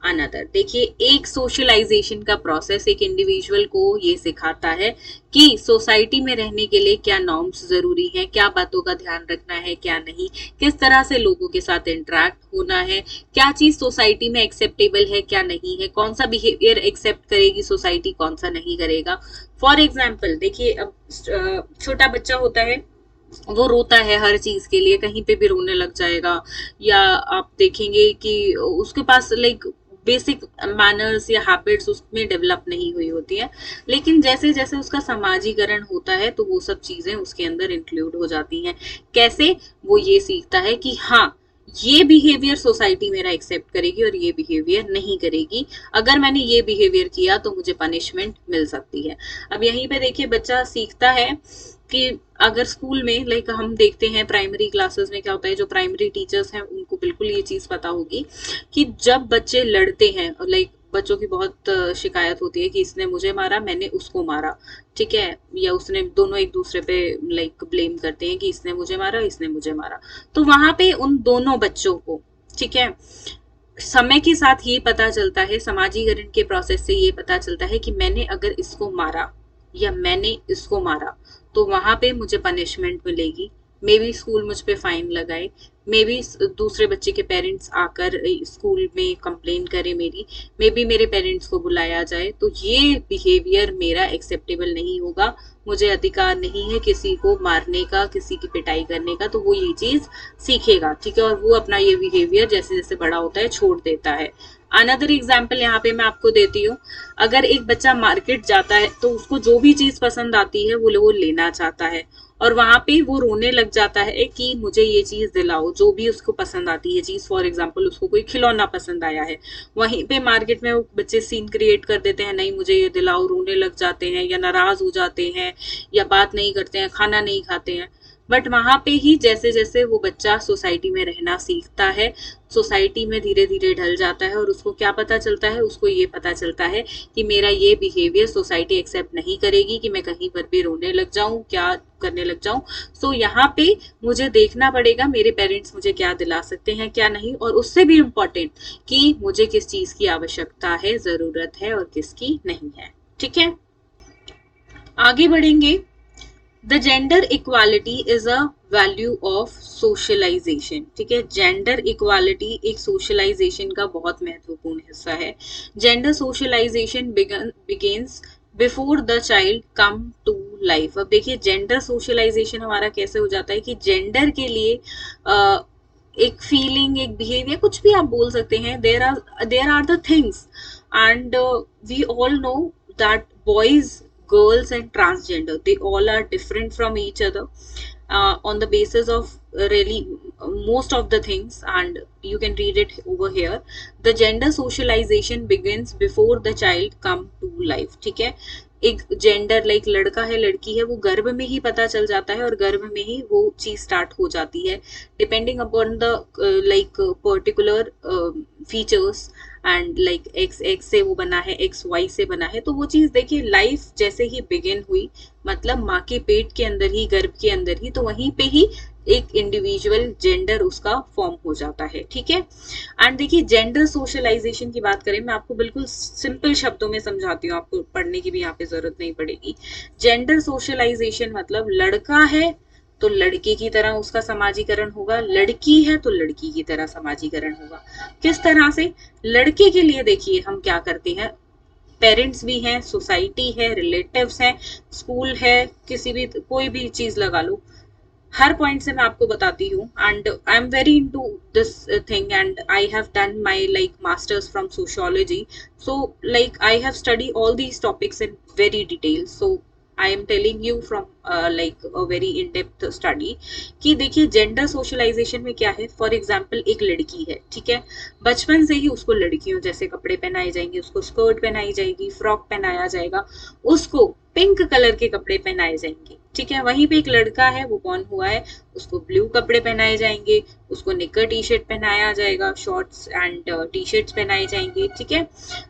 another. देखिए, एक सोशलाइजेशन का प्रोसेस एक इंडिविजुअल को ये सिखाता है कि सोसाइटी में रहने के लिए क्या नॉर्म्स जरूरी है, क्या बातों का ध्यान रखना है, क्या नहीं, किस तरह से लोगों के साथ इंटरेक्ट होना है, क्या चीज सोसाइटी में एक्सेप्टेबल है, क्या नहीं है, कौन सा बिहेवियर एक्सेप्ट करेगी सोसाइटी, कौन सा नहीं करेगा। फॉर एग्जाम्पल देखिए, अब छोटा बच्चा होता है, वो रोता है हर चीज के लिए, कहीं पे भी रोने लग जाएगा, या आप देखेंगे कि उसके पास लाइक बेसिक मैनर्स या हैबिट्स उसमें डेवलप नहीं हुई होती है, लेकिन जैसे जैसे उसका समाजीकरण होता है तो वो सब चीजें उसके अंदर इंक्लूड हो जाती हैं। कैसे? वो ये सीखता है कि हाँ, ये बिहेवियर सोसाइटी मेरा एक्सेप्ट करेगी और ये बिहेवियर नहीं करेगी, अगर मैंने ये बिहेवियर किया तो मुझे पनिशमेंट मिल सकती है। अब यहीं पे देखिए, बच्चा सीखता है कि अगर स्कूल में लाइक हम देखते हैं प्राइमरी क्लासेस में क्या होता है, जो प्राइमरी टीचर्स हैं उनको बिल्कुल ये चीज पता होगी कि जब बच्चे लड़ते हैं, लाइक बच्चों की बहुत शिकायत होती है कि इसने मुझे मारा, मैंने उसको मारा, ठीक है, या उसने, दोनों एक दूसरे पे लाइक ब्लेम करते हैं कि इसने मुझे मारा, इसने मुझे मारा। तो वहां पे उन दोनों बच्चों को, ठीक है, समय के साथ ये पता चलता है, समाजीकरण के प्रोसेस से ये पता चलता है कि मैंने अगर इसको मारा या मैंने इसको मारा तो वहां पे मुझे पनिशमेंट मिलेगी। मे बी स्कूल मुझ पे फाइन लगाए, मे बी दूसरे बच्चे के पेरेंट्स आकर स्कूल में कंप्लेन करें मेरी, मे बी मेरे पेरेंट्स को बुलाया जाए, तो ये बिहेवियर मेरा एक्सेप्टेबल नहीं होगा। मुझे अधिकार नहीं है किसी को मारने का, किसी की पिटाई करने का। तो वो ये चीज सीखेगा, ठीक है, और वो अपना ये बिहेवियर जैसे जैसे बड़ा होता है छोड़ देता है। अनदर एग्जाम्पल यहाँ पे मैं आपको देती हूँ। अगर एक बच्चा मार्केट जाता है तो उसको जो भी चीज पसंद आती है वो लेना चाहता है, और वहां पे वो रोने लग जाता है कि मुझे ये चीज दिलाओ, जो भी उसको पसंद आती है चीज। फॉर एग्जाम्पल उसको कोई खिलौना पसंद आया है, वहीं पे मार्केट में वो बच्चे सीन क्रिएट कर देते हैं, नहीं मुझे ये दिलाओ, रोने लग जाते हैं या नाराज हो जाते हैं या बात नहीं करते हैं, खाना नहीं खाते हैं। बट वहां पे ही जैसे जैसे वो बच्चा सोसाइटी में रहना सीखता है, सोसाइटी में धीरे धीरे ढल जाता है, और उसको क्या पता चलता है, उसको ये पता चलता है कि मेरा ये बिहेवियर सोसाइटी एक्सेप्ट नहीं करेगी, कि मैं कहीं पर भी रोने लग जाऊं, क्या करने लग जाऊं। सो यहाँ पे मुझे देखना पड़ेगा मेरे पेरेंट्स मुझे क्या दिला सकते हैं, क्या नहीं, और उससे भी इम्पोर्टेंट कि मुझे किस चीज की आवश्यकता है, जरूरत है, और किसकी नहीं है। ठीक है, आगे बढ़ेंगे। The gender equality is a value of socialization. ठीक है, जेंडर इक्वालिटी एक सोशलाइजेशन का बहुत महत्वपूर्ण हिस्सा है। Gender socialization begins before the child come to life. अब देखिए, जेंडर सोशलाइजेशन हमारा कैसे हो जाता है कि जेंडर के लिए एक फीलिंग, एक बिहेवियर, कुछ भी आप बोल सकते हैं, there are the things, and we all know that boys, girls and transgender, they all are different from each other on the basis of really most of the things, and you can read it over here. The gender socialization begins before the child come to life. ठीक है, एक gender like लड़का है लड़की है, वो गर्भ में ही पता चल जाता है, और गर्भ में ही वो चीज स्टार्ट हो जाती है, depending upon the like particular features, and like x x से वो बना है, एक्स वाई से बना है। तो वो चीज देखिए, लाइफ जैसे ही बिगिन हुई, मतलब माँ के पेट के अंदर ही, गर्भ के अंदर ही, तो वहीं पे ही एक इंडिविजुअल जेंडर उसका फॉर्म हो जाता है। ठीक है, एंड देखिए, जेंडर सोशलाइजेशन की बात करें, मैं आपको बिल्कुल सिंपल शब्दों में समझाती हूँ, आपको पढ़ने की भी यहाँ पे जरूरत नहीं पड़ेगी। जेंडर सोशलाइजेशन मतलब लड़का है तो लड़के की तरह उसका समाजीकरण होगा, लड़की है तो लड़की की तरह समाजीकरण होगा। किस तरह से? लड़के के लिए देखिए हम क्या करते हैं, पेरेंट्स भी हैं, सोसाइटी है, रिलेटिव्स हैं, स्कूल है, किसी भी कोई भी चीज लगा लो, हर पॉइंट से मैं आपको बताती हूँ। And I am very into this thing, and I have done my like masters from sociology, so like I have study all these topics in very detail, so I am telling you from like a very in depth study कि देखिए, gender socialisation में क्या है। For example, एक लड़की है, ठीक है, बचपन से ही उसको लड़कियों जैसे कपड़े पहनाए जाएंगे, उसको स्कर्ट पहनाई जाएगी, फ्रॉक पहनाया जाएगा, उसको पिंक कलर के कपड़े पहनाए जाएंगे। ठीक है, वहीं पे एक लड़का है, वो कौन हुआ है, उसको ब्लू कपड़े पहनाए जाएंगे, उसको निकर टी शर्ट पहनाया जाएगा, शॉर्ट्स एंड टी शर्ट्स पहनाए जाएंगे। ठीक है,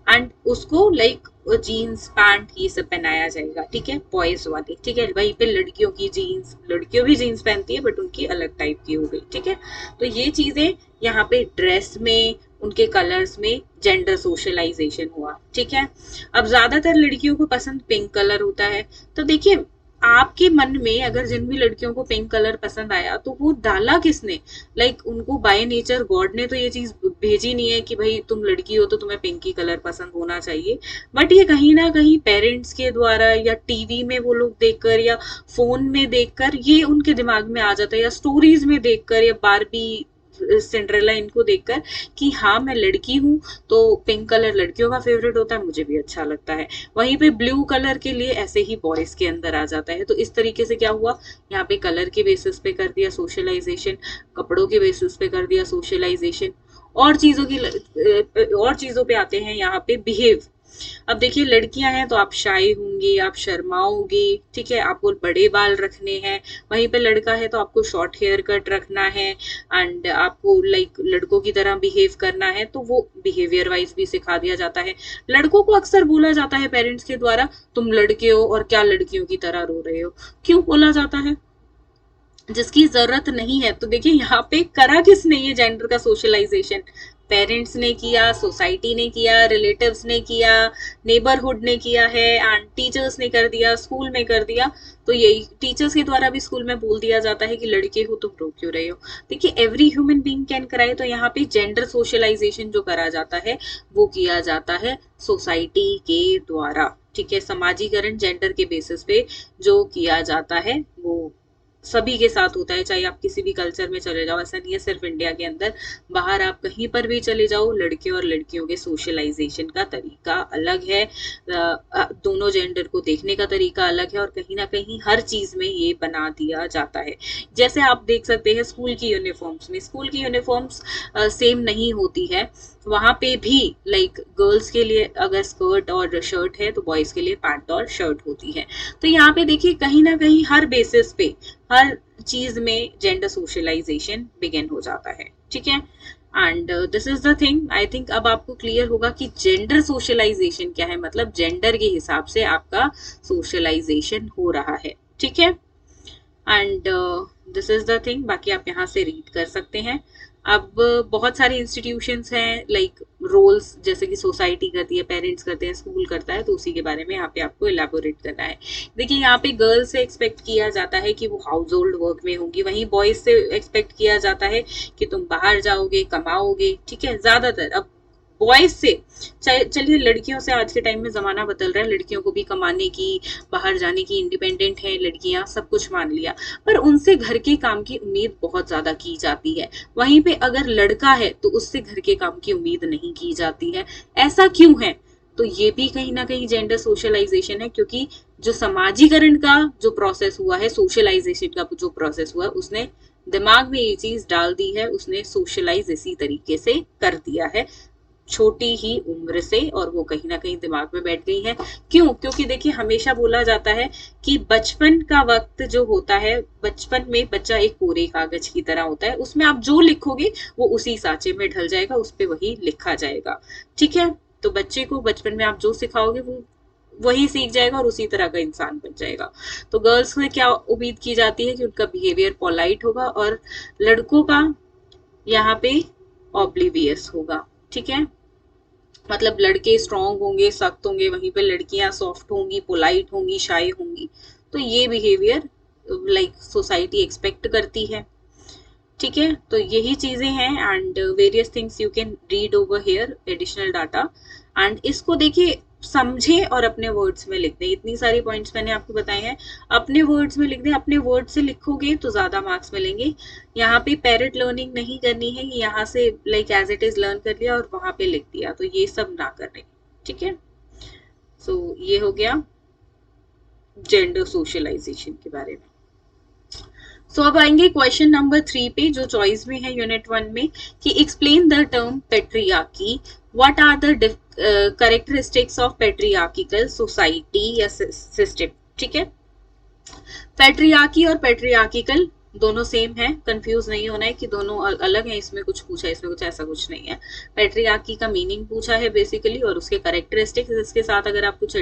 एंड उसको लाइक जीन्स पैंट ये सब पहनाया जाएगा। ठीक है, बॉयज वाले। ठीक है, वहीं पे लड़कियों की जीन्स, लड़कियों भी जीन्स पहनती है बट उनकी अलग टाइप की हो गई। ठीक है, तो ये चीजें यहाँ पे ड्रेस में, उनके कलर्स में जेंडर सोशलाइजेशन हुआ। ठीक है, अब ज्यादातर लड़कियों को पसंद पिंक कलर होता है, तो देखिए आपके मन में अगर जिन भी लड़कियों को पिंक कलर पसंद आया तो वो डाला किसने, लाइक उनको बाय नेचर गॉड ने तो ये चीज भेजी नहीं है कि भाई तुम लड़की हो तो तुम्हें पिंक ही कलर पसंद होना चाहिए, बट ये कहीं ना कहीं पेरेंट्स के द्वारा या टीवी में वो लोग देखकर या फोन में देखकर ये उनके दिमाग में आ जाता है, या स्टोरीज में देखकर या बारबी सिंड्रेला इनको देखकर कि हाँ मैं लड़की हूँ तो पिंक कलर लड़कियों का फेवरेट होता है, मुझे भी अच्छा लगता है। वहीं पे ब्लू कलर के लिए ऐसे ही बॉयज के अंदर आ जाता है। तो इस तरीके से क्या हुआ, यहाँ पे कलर के बेसिस पे कर दिया सोशलाइजेशन, कपड़ों के बेसिस पे कर दिया सोशलाइजेशन, और चीजों पे आते हैं यहाँ पे बिहेव। अब देखिए लड़कियां हैं तो आप शाय होंगे, आप शर्माओगे, ठीक है, आपको बड़े बाल रखने हैं। वहीं पे लड़का है तो आपको शॉर्ट हेयर कट रखना है एंड आपको लाइक लड़कों की तरह बिहेव करना है, तो वो बिहेवियर वाइज भी सिखा दिया जाता है। लड़कों को अक्सर बोला जाता है पेरेंट्स के द्वारा तुम लड़के हो और क्या लड़कियों की तरह रो रहे हो। क्यों बोला जाता है, जिसकी जरूरत नहीं है। तो देखिए यहाँ पे करा किसने ये जेंडर का सोशलाइजेशन, पेरेंट्स ने किया, सोसाइटी ने किया, रिलेटिव्स ने किया, नेबरहुड ने किया है एंड टीचर्स ने कर दिया, स्कूल में कर दिया। तो यही टीचर्स के द्वारा भी स्कूल में बोल दिया जाता है कि लड़के हो तुम रो क्यों रहे हो। देखिए एवरी ह्यूमन बीइंग कैन कराए, तो यहाँ पे जेंडर सोशलाइजेशन जो करा जाता है वो किया जाता है सोसाइटी के द्वारा। ठीक है, समाजीकरण जेंडर के बेसिस पे जो किया जाता है वो सभी के साथ होता है, चाहे आप किसी भी कल्चर में चले जाओ, ऐसा नहीं है सिर्फ इंडिया के अंदर, बाहर आप कहीं पर भी चले जाओ, लड़के और लड़कियों के सोशलाइजेशन का तरीका अलग है, दोनों जेंडर को देखने का तरीका अलग है, और कहीं ना कहीं हर चीज में ये बना दिया जाता है। जैसे आप देख सकते हैं स्कूल की यूनिफॉर्म्स में, स्कूल की यूनिफॉर्म्स सेम नहीं होती है, वहां पे भी लाइक गर्ल्स के लिए अगर स्कर्ट और शर्ट है तो बॉयज के लिए पैंट और शर्ट होती है। तो यहाँ पे देखिए कहीं ना कहीं हर बेसिस पे हर चीज में जेंडर सोशलाइजेशन बिगिन हो जाता है। ठीक है, and this is the thing, I think अब आपको क्लियर होगा कि जेंडर सोशलाइजेशन क्या है, मतलब जेंडर के हिसाब से आपका सोशलाइजेशन हो रहा है। ठीक है, and this is the thing, बाकी आप यहाँ से रीड कर सकते हैं। अब बहुत सारे इंस्टीट्यूशंस हैं लाइक रोल्स, जैसे कि सोसाइटी करती है, पेरेंट्स करते हैं, स्कूल करता है, तो उसी के बारे में यहाँ पे आपको इलेबोरेट करना है। देखिए यहाँ पे गर्ल्स से एक्सपेक्ट किया जाता है कि वो हाउस होल्ड वर्क में होंगी, वहीं बॉयज से एक्सपेक्ट किया जाता है कि तुम बाहर जाओगे, कमाओगे। ठीक है, ज्यादातर अब बॉयज से, चलिए लड़कियों से आज के टाइम में जमाना बदल रहा है, लड़कियों को भी कमाने की, बाहर जाने की, इंडिपेंडेंट है लड़कियां, सब कुछ मान लिया, पर उनसे घर के काम की उम्मीद बहुत ज्यादा की जाती है। वहीं पे अगर लड़का है तो उससे घर के काम की उम्मीद नहीं की जाती है। ऐसा क्यों है, तो ये भी कहीं ना कहीं जेंडर सोशलाइजेशन है, क्योंकि जो समाजीकरण का जो प्रोसेस हुआ है, सोशलाइजेशन का जो प्रोसेस हुआ है, उसने दिमाग में ये चीज डाल दी है, उसने सोशलाइज इसी तरीके से कर दिया है छोटी ही उम्र से, और वो कहीं ना कहीं दिमाग में बैठ गई है। क्यों, क्योंकि देखिए हमेशा बोला जाता है कि बचपन का वक्त जो होता है, बचपन में बच्चा एक कोरे कागज की तरह होता है, उसमें आप जो लिखोगे वो उसी सांचे में ढल जाएगा, उस पर वही लिखा जाएगा। ठीक है, तो बच्चे को बचपन में आप जो सिखाओगे वो वही सीख जाएगा और उसी तरह का इंसान बन जाएगा। तो गर्ल्स से क्या उम्मीद की जाती है कि उनका बिहेवियर पोलाइट होगा, और लड़कों का यहाँ पे ऑब्लिवियस होगा। ठीक है, मतलब लड़के स्ट्रांग होंगे, सख्त होंगे, वहीं पे लड़कियां सॉफ्ट होंगी, पोलाइट होंगी, शाय होंगी। तो ये बिहेवियर लाइक सोसाइटी एक्सपेक्ट करती है। ठीक है, तो यही चीजें हैं and various things you can read over here, additional data, and इसको देखिए समझे और अपने वर्ड्स में लिख दें। इतनी सारी पॉइंट्स मैंने आपको बताए हैं, अपने वर्ड्स में लिख दें, अपने वर्ड से लिखोगे तो ज्यादा मार्क्स मिलेंगे। यहाँ पे पैरेट लर्निंग नहीं करनी है, यहाँ से like as it is learn कर लिया और वहां पे लिख दिया, तो ये सब ना करें। ठीक है, सो ये हो गया जेंडर सोशलाइजेशन के बारे में। सो अब आएंगे क्वेश्चन नंबर 3 पे, जो चॉइस में है यूनिट 1 में, कि explain the term patriarchy, what are the characteristics of patriarchal society या सिस्टम। ठीक है, पेट्रियार्की और पेट्रियार्किकल दोनों सेम है, कंफ्यूज नहीं होना है कि दोनों अलग हैं, इसमें कुछ पूछा है, इसमें कुछ ऐसा कुछ नहीं है। पेट्रियार्की का मीनिंग पूछा है बेसिकली, और उसके कैरेक्टरिस्टिक्स, इसके साथ अगर आप कुछ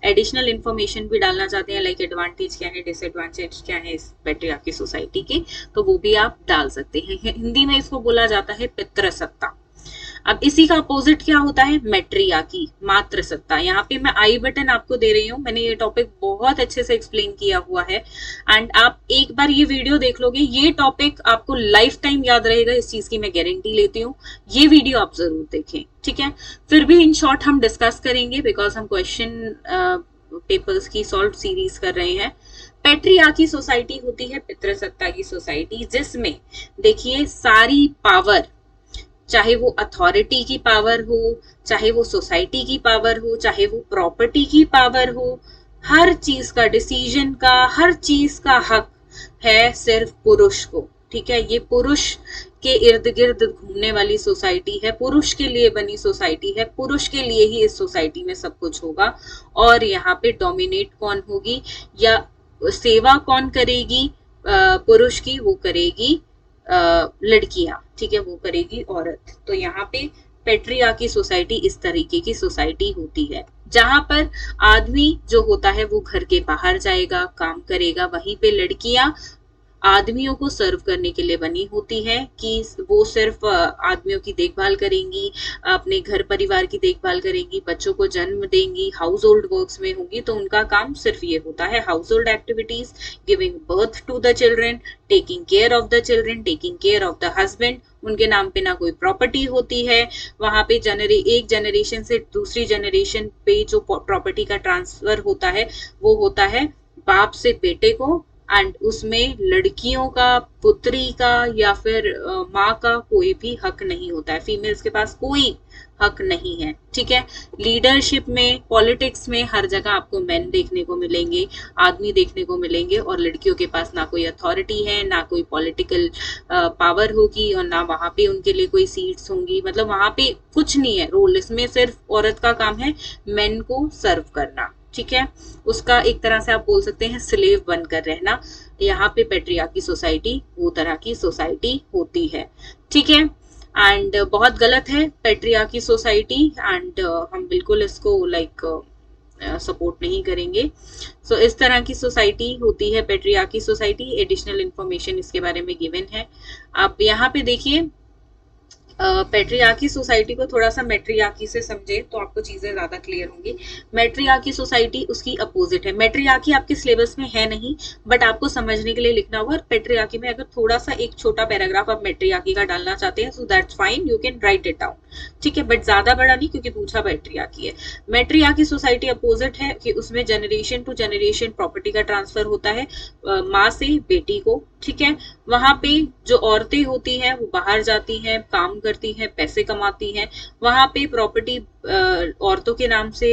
एडिशनल इंफॉर्मेशन भी डालना चाहते हैं लाइक एडवांटेज क्या है, डिसएडवांटेज क्या है इस पेट्रियार्की सोसाइटी के, तो वो भी आप डाल सकते हैं। हिंदी में इसको बोला जाता है पितृसत्ता। अब इसी का अपोजिट क्या होता है, मैट्रियार्की, मातृसत्ता। यहाँ पे मैं आई बटन आपको दे रही हूँ, मैंने ये टॉपिक बहुत अच्छे से एक्सप्लेन किया हुआ है एंड आप एक बार ये वीडियो देख लोगे, ये टॉपिक आपको लाइफ टाइम याद रहेगा, इस चीज की मैं गारंटी लेती हूँ। ये वीडियो आप जरूर देखें, ठीक है। फिर भी इन शॉर्ट हम डिस्कस करेंगे बिकॉज हम क्वेश्चन पेपर्स की सॉल्व सीरीज कर रहे हैं। पैट्रियार्की सोसाइटी होती है पितृसत्ता की सोसाइटी, जिसमें देखिए सारी पावर, चाहे वो अथॉरिटी की पावर हो, चाहे वो सोसाइटी की पावर हो, चाहे वो प्रॉपर्टी की पावर हो, हर चीज का, डिसीजन का, हर चीज का हक है सिर्फ पुरुष को, ठीक है। ये पुरुष के इर्द गिर्द घूमने वाली सोसाइटी है, पुरुष के लिए बनी सोसाइटी है, पुरुष के लिए ही इस सोसाइटी में सब कुछ होगा। और यहाँ पे डोमिनेट कौन होगी या सेवा कौन करेगी पुरुष की, वो करेगी लड़कियां, ठीक है, वो करेगी औरत। तो यहाँ पे पेट्रियार्की सोसाइटी इस तरीके की सोसाइटी होती है, जहां पर आदमी जो होता है वो घर के बाहर जाएगा, काम करेगा, वहीं पे लड़कियां आदमियों को सर्व करने के लिए बनी होती है कि वो सिर्फ आदमियों की देखभाल करेंगी, अपने घर परिवार की देखभाल करेंगी, बच्चों को जन्म देंगी, हाउस होल्ड वर्क्स में होंगी। तो उनका काम सिर्फ ये होता है, household activities, giving birth to the children, taking care of the children, taking care of the husband. उनके नाम पे ना कोई प्रॉपर्टी होती है। वहां पे एक जनरेशन से दूसरी जनरेशन पे जो प्रॉपर्टी का ट्रांसफर होता है वो होता है बाप से बेटे को, एंड उसमें लड़कियों का, पुत्री का या फिर माँ का कोई भी हक नहीं होता है, फीमेल्स के पास कोई हक नहीं है, ठीक है। लीडरशिप में, पॉलिटिक्स में हर जगह आपको मेन देखने को मिलेंगे, आदमी देखने को मिलेंगे, और लड़कियों के पास ना कोई अथॉरिटी है, ना कोई पॉलिटिकल पावर होगी, और ना वहां पे उनके लिए कोई सीट्स होंगी। मतलब वहां पे कुछ नहीं है रोल, इसमें सिर्फ औरत का काम है मेन को सर्व करना, ठीक है। उसका एक तरह से आप बोल सकते हैं स्लेव बनकर रहना। यहाँ पे पेट्रियार्की सोसाइटी वो तरह की सोसाइटी होती है, ठीक है। एंड बहुत गलत है पेट्रियार्की सोसाइटी, एंड हम बिल्कुल इसको सपोर्ट नहीं करेंगे। सो इस तरह की सोसाइटी होती है पेट्रियार्की सोसाइटी। एडिशनल इंफॉर्मेशन इसके बारे में गिवन है। आप यहाँ पे देखिए, पेट्रियार्की सोसाइटी को थोड़ा सा मैट्रियार्की से समझे तो आपको चीजें ज्यादा क्लियर होंगी। मैट्रियार्की सोसाइटी उसकी अपोजिट है। मैट्रियार्की आपके सिलेबस में है नहीं, बट आपको समझने के लिए लिखना होगा। और पेट्रियार्की में अगर थोड़ा सा एक छोटा पैराग्राफ आप मैट्रियार्की का डालना चाहते हैं, so that's fine, you can write it down, ठीक है, बट ज्यादा बड़ा नहीं, क्योंकि पूछा मैट्रियार्की है। मैट्रियार्की सोसाइटी अपोजिट है कि उसमें जनरेशन टू जनरेशन प्रॉपर्टी का ट्रांसफर होता है माँ से बेटी को, ठीक है। वहां पे जो औरतें होती हैं वो बाहर जाती हैं, काम करती हैं, पैसे कमाती हैं। वहां पे प्रॉपर्टी औरतों के नाम से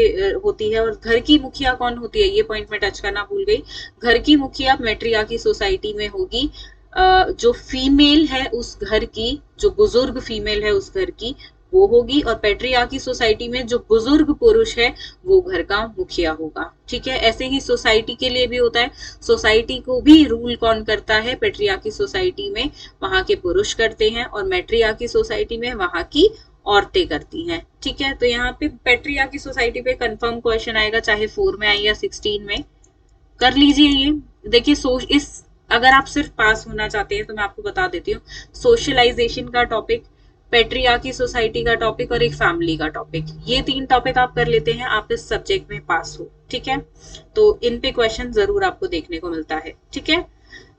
होती है। और घर की मुखिया कौन होती है, ये पॉइंट में टच करना भूल गई। घर की मुखिया मैट्रियार्की सोसाइटी में होगी जो फीमेल है उस घर की, जो बुजुर्ग फीमेल है उस घर की, वो होगी। और पेट्रियार्की सोसाइटी में जो बुजुर्ग पुरुष है वो घर का मुखिया होगा, ठीक है। ऐसे ही सोसाइटी के लिए भी होता है। सोसाइटी को भी रूल कौन करता है, पेट्रियार्की सोसाइटी में वहां के पुरुष करते हैं, और मैट्रियार्की सोसाइटी में वहां की औरतें करती हैं, ठीक है। तो यहाँ पे पेट्रियार्की सोसाइटी पे कंफर्म क्वेश्चन आएगा, चाहे 4 में आए या 16 में, कर लीजिए ये। देखिए अगर आप सिर्फ पास होना चाहते हैं तो मैं आपको बता देती हूँ, सोशलाइजेशन का टॉपिक, पेट्रियार्की सोसाइटी का टॉपिक और एक फैमिली का टॉपिक, ये 3 टॉपिक आप कर लेते हैं, आप इस सब्जेक्ट में पास हो, ठीक है। तो इन पे क्वेश्चन जरूर आपको देखने को मिलता है, ठीक है।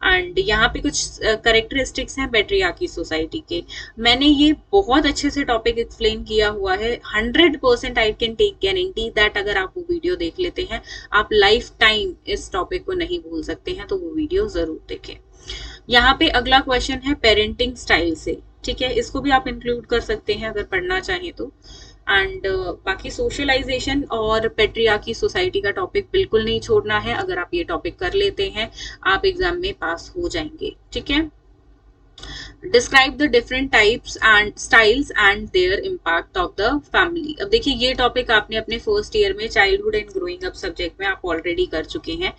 एंड यहाँ पे कुछ करेक्टरिस्टिक्स हैं पेट्रियार्की सोसाइटी के। मैंने ये बहुत अच्छे से टॉपिक एक्सप्लेन किया हुआ है। 100% I can take guarantee that अगर आप वो वीडियो देख लेते हैं, आप लाइफ टाइम इस टॉपिक को नहीं भूल सकते हैं, तो वो वीडियो जरूर देखें। यहाँ पे अगला क्वेश्चन है पेरेंटिंग स्टाइल से, ठीक है। इसको भी आप इंक्लूड कर सकते हैं अगर पढ़ना चाहें तो। एंड बाकी सोशलाइजेशन और पेट्रियार्की सोसाइटी का टॉपिक बिल्कुल नहीं छोड़ना है। अगर आप ये टॉपिक कर लेते हैं, आप एग्जाम में पास हो जाएंगे, ठीक है। Describe the different types and styles and there impact of the family. अब देखिए, ये टॉपिक आपने अपने फर्स्ट ईयर में childhood and growing up subject में आप ऑलरेडी कर चुके हैं।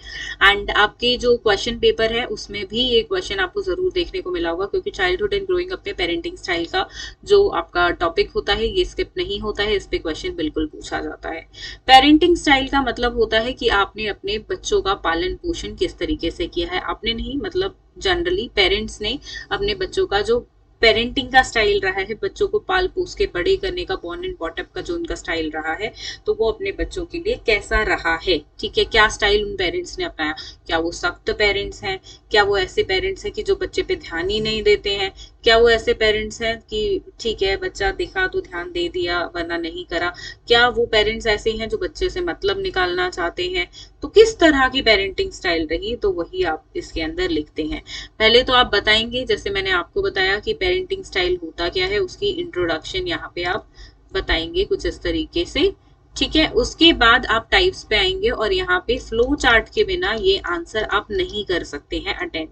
एंड आपके जो क्वेश्चन पेपर है उसमें भी ये क्वेश्चन आपको जरूर देखने को मिला होगा, क्योंकि चाइल्डहुड एंड ग्रोइंग अप में पेरेंटिंग स्टाइल का जो आपका टॉपिक होता है ये स्किप नहीं होता है, इस पे क्वेश्चन बिल्कुल पूछा जाता है। पेरेंटिंग स्टाइल का मतलब होता है कि आपने अपने बच्चों का पालन पोषण किस तरीके से किया है। आपने नहीं, मतलब जनरली पेरेंट्स ने अपने बच्चों का जो पेरेंटिंग का स्टाइल रहा है, बच्चों को पाल पोस के बड़े करने का, बॉर्न एंड बॉटअप का जो उनका स्टाइल रहा है, तो वो अपने बच्चों के लिए कैसा रहा है, ठीक है, क्या स्टाइल उन पेरेंट्स ने अपनाया। क्या वो सख्त पेरेंट्स हैं, क्या वो ऐसे पेरेंट्स हैं कि जो बच्चे पे ध्यान ही नहीं देते हैं, क्या वो ऐसे पेरेंट्स हैं कि ठीक है बच्चा दिखा तो ध्यान दे दिया वरना नहीं करा, क्या वो पेरेंट्स ऐसे हैं जो बच्चे से मतलब निकालना चाहते हैं। तो किस तरह की पेरेंटिंग स्टाइल रही, तो वही आप इसके अंदर लिखते हैं। पहले तो आप बताएंगे, जैसे मैंने आपको बताया कि पेरेंटिंग स्टाइल होता क्या है, उसकी इंट्रोडक्शन यहाँ पे आप बताएंगे कुछ इस तरीके से, ठीक है। उसके बाद आप टाइप्स पे आएंगे और यहाँ पे फ्लो चार्ट के बिना ये आंसर आप नहीं कर सकते हैं अटेंड,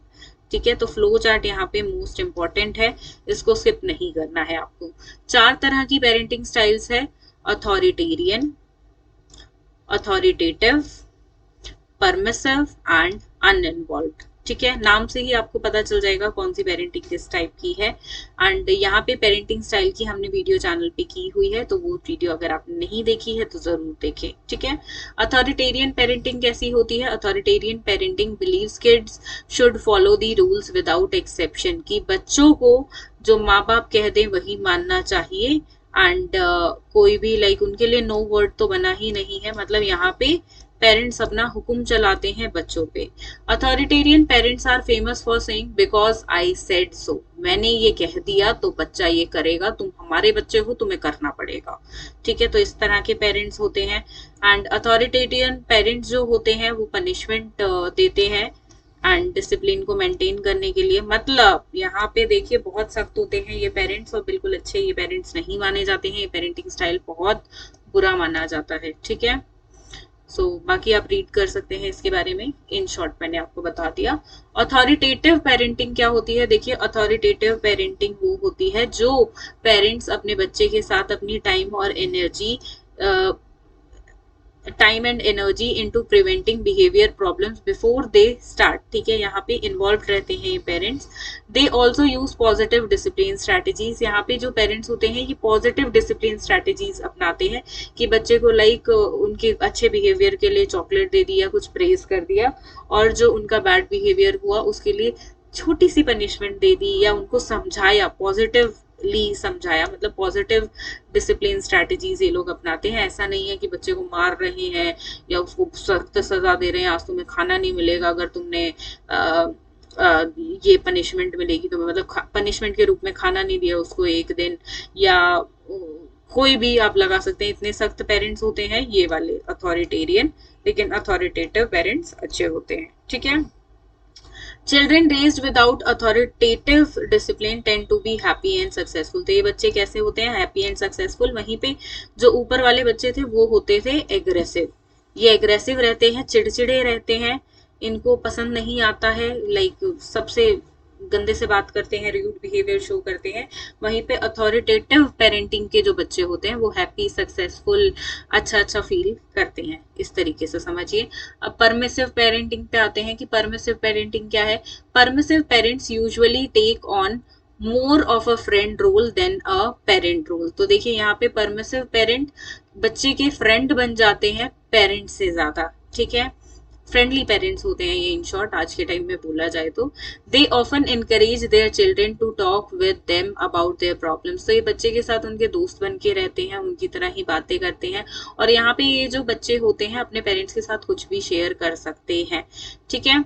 ठीक है। तो फ्लो चार्ट यहाँ पे मोस्ट इंपॉर्टेंट है, इसको स्किप नहीं करना है आपको। 4 तरह की पेरेंटिंग स्टाइल्स है, अथॉरिटेरियन, अथॉरिटेटिव, परमिसिव एंड अनइन्वॉल्व्ड, ठीक है। नाम से ही आपको पता चल जाएगा कौन सी पेरेंटिंग किस टाइप की है। एंड यहाँ पे पेरेंटिंग स्टाइल की हमने वीडियो चैनल पे की हुई है, तो वो वीडियो अगर आपने नहीं देखी है तो जरूर देखें, ठीक है। अथॉरिटेरियन पेरेंटिंग कैसी होती है, authoritarian parenting believes kids should follow the rules without exception, कि बच्चों को जो माँ बाप कह दें वही मानना चाहिए। एंड कोई भी उनके लिए नो वर्ड तो बना ही नहीं है, मतलब यहाँ पे पेरेंट्स अपना हुक्म चलाते हैं बच्चों पे। Authoritarian parents are famous for saying because I said so, मैंने ये कह दिया तो बच्चा ये करेगा, तुम हमारे बच्चे हो तुम्हें करना पड़ेगा, ठीक है। तो इस तरह के पेरेंट्स होते हैं। एंड अथॉरिटेरियन पेरेंट्स जो होते हैं वो पनिशमेंट देते हैं एंड डिसिप्लिन को मेंटेन करने के लिए, मतलब यहाँ पे देखिए बहुत सख्त होते हैं ये पेरेंट्स और बिल्कुल अच्छे ये पेरेंट्स नहीं माने जाते हैं, ये पेरेंटिंग स्टाइल बहुत बुरा माना जाता है, ठीक है। बाकी आप रीड कर सकते हैं इसके बारे में, इन शॉर्ट मैंने आपको बता दिया। अथॉरिटेटिव पेरेंटिंग क्या होती है, देखिए अथॉरिटेटिव पेरेंटिंग वो होती है जो पेरेंट्स अपने बच्चे के साथ अपनी time and energy into preventing behaviour problems before they start, ठीक है। यहाँ पे इन्वॉल्व रहते हैं ये parents. They also use positive discipline strategies, यहाँ पे जो पेरेंट्स होते हैं ये पॉजिटिव डिसिप्लिन स्ट्रैटेजीज अपनाते हैं कि बच्चे को उनके अच्छे बिहेवियर के लिए चॉकलेट दे दिया, कुछ प्रेज कर दिया, और जो उनका बैड बिहेवियर हुआ उसके लिए छोटी सी पनिशमेंट दे दी, या उनको समझाया, पॉजिटिवली समझाया, मतलब पॉजिटिव डिसिप्लिन स्ट्रैटेजीज ये लोग अपनाते हैं। ऐसा नहीं है कि बच्चे को मार रहे हैं या उसको सख्त सजा दे रहे हैं, आज तुम्हें खाना नहीं मिलेगा अगर तुमने ये पनिशमेंट मिलेगी तुम्हें, मतलब पनिशमेंट के रूप में खाना नहीं दिया उसको एक दिन, या कोई भी आप लगा सकते हैं। इतने सख्त पेरेंट्स होते हैं ये वाले अथॉरिटेरियन, लेकिन अथॉरिटेटिव पेरेंट्स अच्छे होते हैं, ठीक है। Children raised without authoritative discipline tend to be happy and successful, तो ये बच्चे कैसे होते हैं, हैप्पी एंड सक्सेसफुल। वहीं पे जो ऊपर वाले बच्चे थे वो होते थे एग्रेसिव, ये एग्रेसिव रहते हैं, चिड़चिड़े रहते हैं, इनको पसंद नहीं आता है, सबसे गंदे से बात करते हैं, रूड बिहेवियर शो करते हैं। वहीं पे अथॉरिटेटिव पेरेंटिंग के जो बच्चे होते हैं वो हैप्पी, सक्सेसफुल, अच्छा फील करते हैं, इस तरीके से समझिए। अब परमिसिव पेरेंटिंग पे आते हैं कि परमिसिव पेरेंटिंग क्या है। Permissive parents usually take on more of a friend role than a parent role, तो देखिए यहाँ पे परमिसिव पेरेंट बच्चे के फ्रेंड बन जाते हैं पेरेंट से ज्यादा, ठीक है। फ्रेंडली पेरेंट्स होते हैं ये, इन शॉर्ट आज के टाइम में बोला जाए तो। They often encourage their children to talk with them about their problems, तो ये बच्चे के साथ उनके दोस्त बन के रहते हैं, उनकी तरह ही बातें करते हैं, और यहाँ पे ये जो बच्चे होते हैं अपने पेरेंट्स के साथ कुछ भी शेयर कर सकते हैं, ठीक है।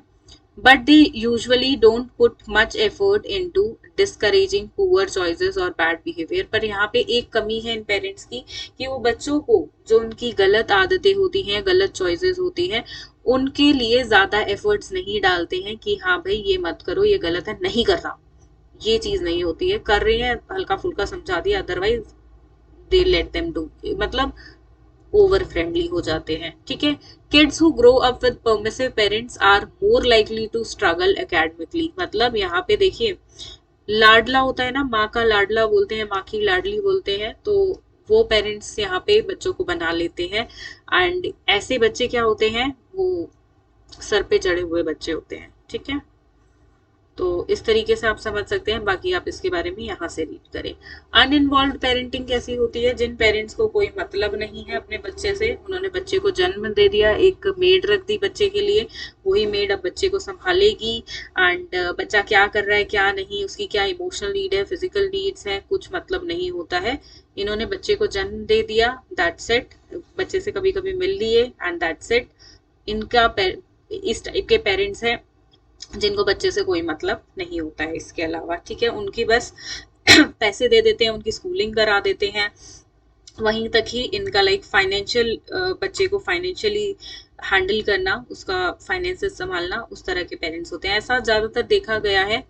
But they usually don't put much effort into discouraging poor choices और बैड बिहेवियर, पर यहाँ पे एक कमी है इन पेरेंट्स की कि वो बच्चों को जो उनकी गलत आदतें होती हैं, गलत चॉइसेस होती हैं, उनके लिए ज्यादा एफर्ट्स नहीं डालते हैं कि हाँ भाई ये मत करो, ये गलत है, नहीं करना, ये चीज नहीं होती है। कर रहे हैं हल्का फुल्का समझा दिया, otherwise they let them do, मतलब ओवर फ्रेंडली हो जाते हैं, ठीक है। Kids who grow up with permissive parents are more likely to struggle academically, मतलब यहाँ पे देखिए लाडला होता है ना, माँ का लाडला बोलते हैं, माँ की लाडली बोलते हैं, तो वो पेरेंट्स यहाँ पे बच्चों को बना लेते हैं। एंड ऐसे बच्चे क्या होते हैं, वो सर पे चढ़े हुए बच्चे होते हैं, ठीक है। तो इस तरीके से आप समझ सकते हैं, बाकी आप इसके बारे में यहाँ से रीड करें। अनइन्वॉल्व पेरेंटिंग कैसी होती है? जिन पेरेंट्स को कोई मतलब नहीं है अपने बच्चे से, उन्होंने बच्चे को जन्म दे दिया, एक मेड रख दी बच्चे के लिए, वही मेड अब बच्चे को संभालेगी, एंड बच्चा क्या कर रहा है क्या नहीं, उसकी क्या इमोशनल नीड है, फिजिकल नीड्स है, कुछ मतलब नहीं होता है। इन्होंने बच्चे को जन्म दे दिया, दैट्स इट। बच्चे से कभी कभी मिल लिए एंड दैट्स इट। इनका इस टाइप के पेरेंट्स हैं जिनको बच्चे से कोई मतलब नहीं होता है इसके अलावा, ठीक है। उनकी बस पैसे दे देते हैं, उनकी स्कूलिंग करा देते हैं, वहीं तक ही इनका लाइक फाइनेंशियल, बच्चे को फाइनेंशियली हैंडल करना, उसका फाइनेंसेस संभालना, उस तरह के पेरेंट्स होते हैं। ऐसा ज्यादातर देखा गया है।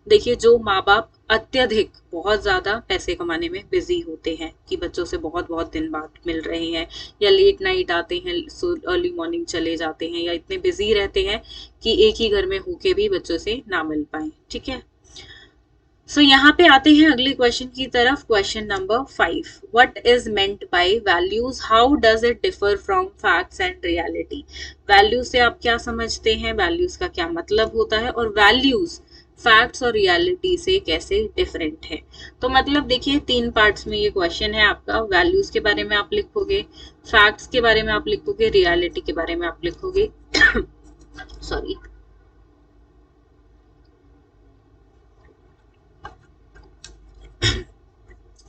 देखिए, जो माँ बाप अत्यधिक बहुत ज्यादा पैसे कमाने में बिजी होते हैं कि बच्चों से बहुत बहुत दिन बाद मिल रहे हैं, या लेट नाइट आते हैं, अर्ली मॉर्निंग चले जाते हैं, या इतने बिजी रहते हैं कि एक ही घर में होके भी बच्चों से ना मिल पाए, ठीक है। सो यहाँ पे आते हैं अगले क्वेश्चन की तरफ। Question number 5, what is meant by values, how does it differ from facts and reality. Values से आप क्या समझते हैं, वैल्यूज का क्या मतलब होता है, और वैल्यूज फैक्ट्स और रियलिटी से कैसे डिफरेंट है। तो मतलब देखिए, 3 पार्ट्स में ये क्वेश्चन है आपका। वैल्यूज के बारे में आप लिखोगे, फैक्ट्स के बारे में आप लिखोगे, रियलिटी के बारे में आप लिखोगे। सॉरी।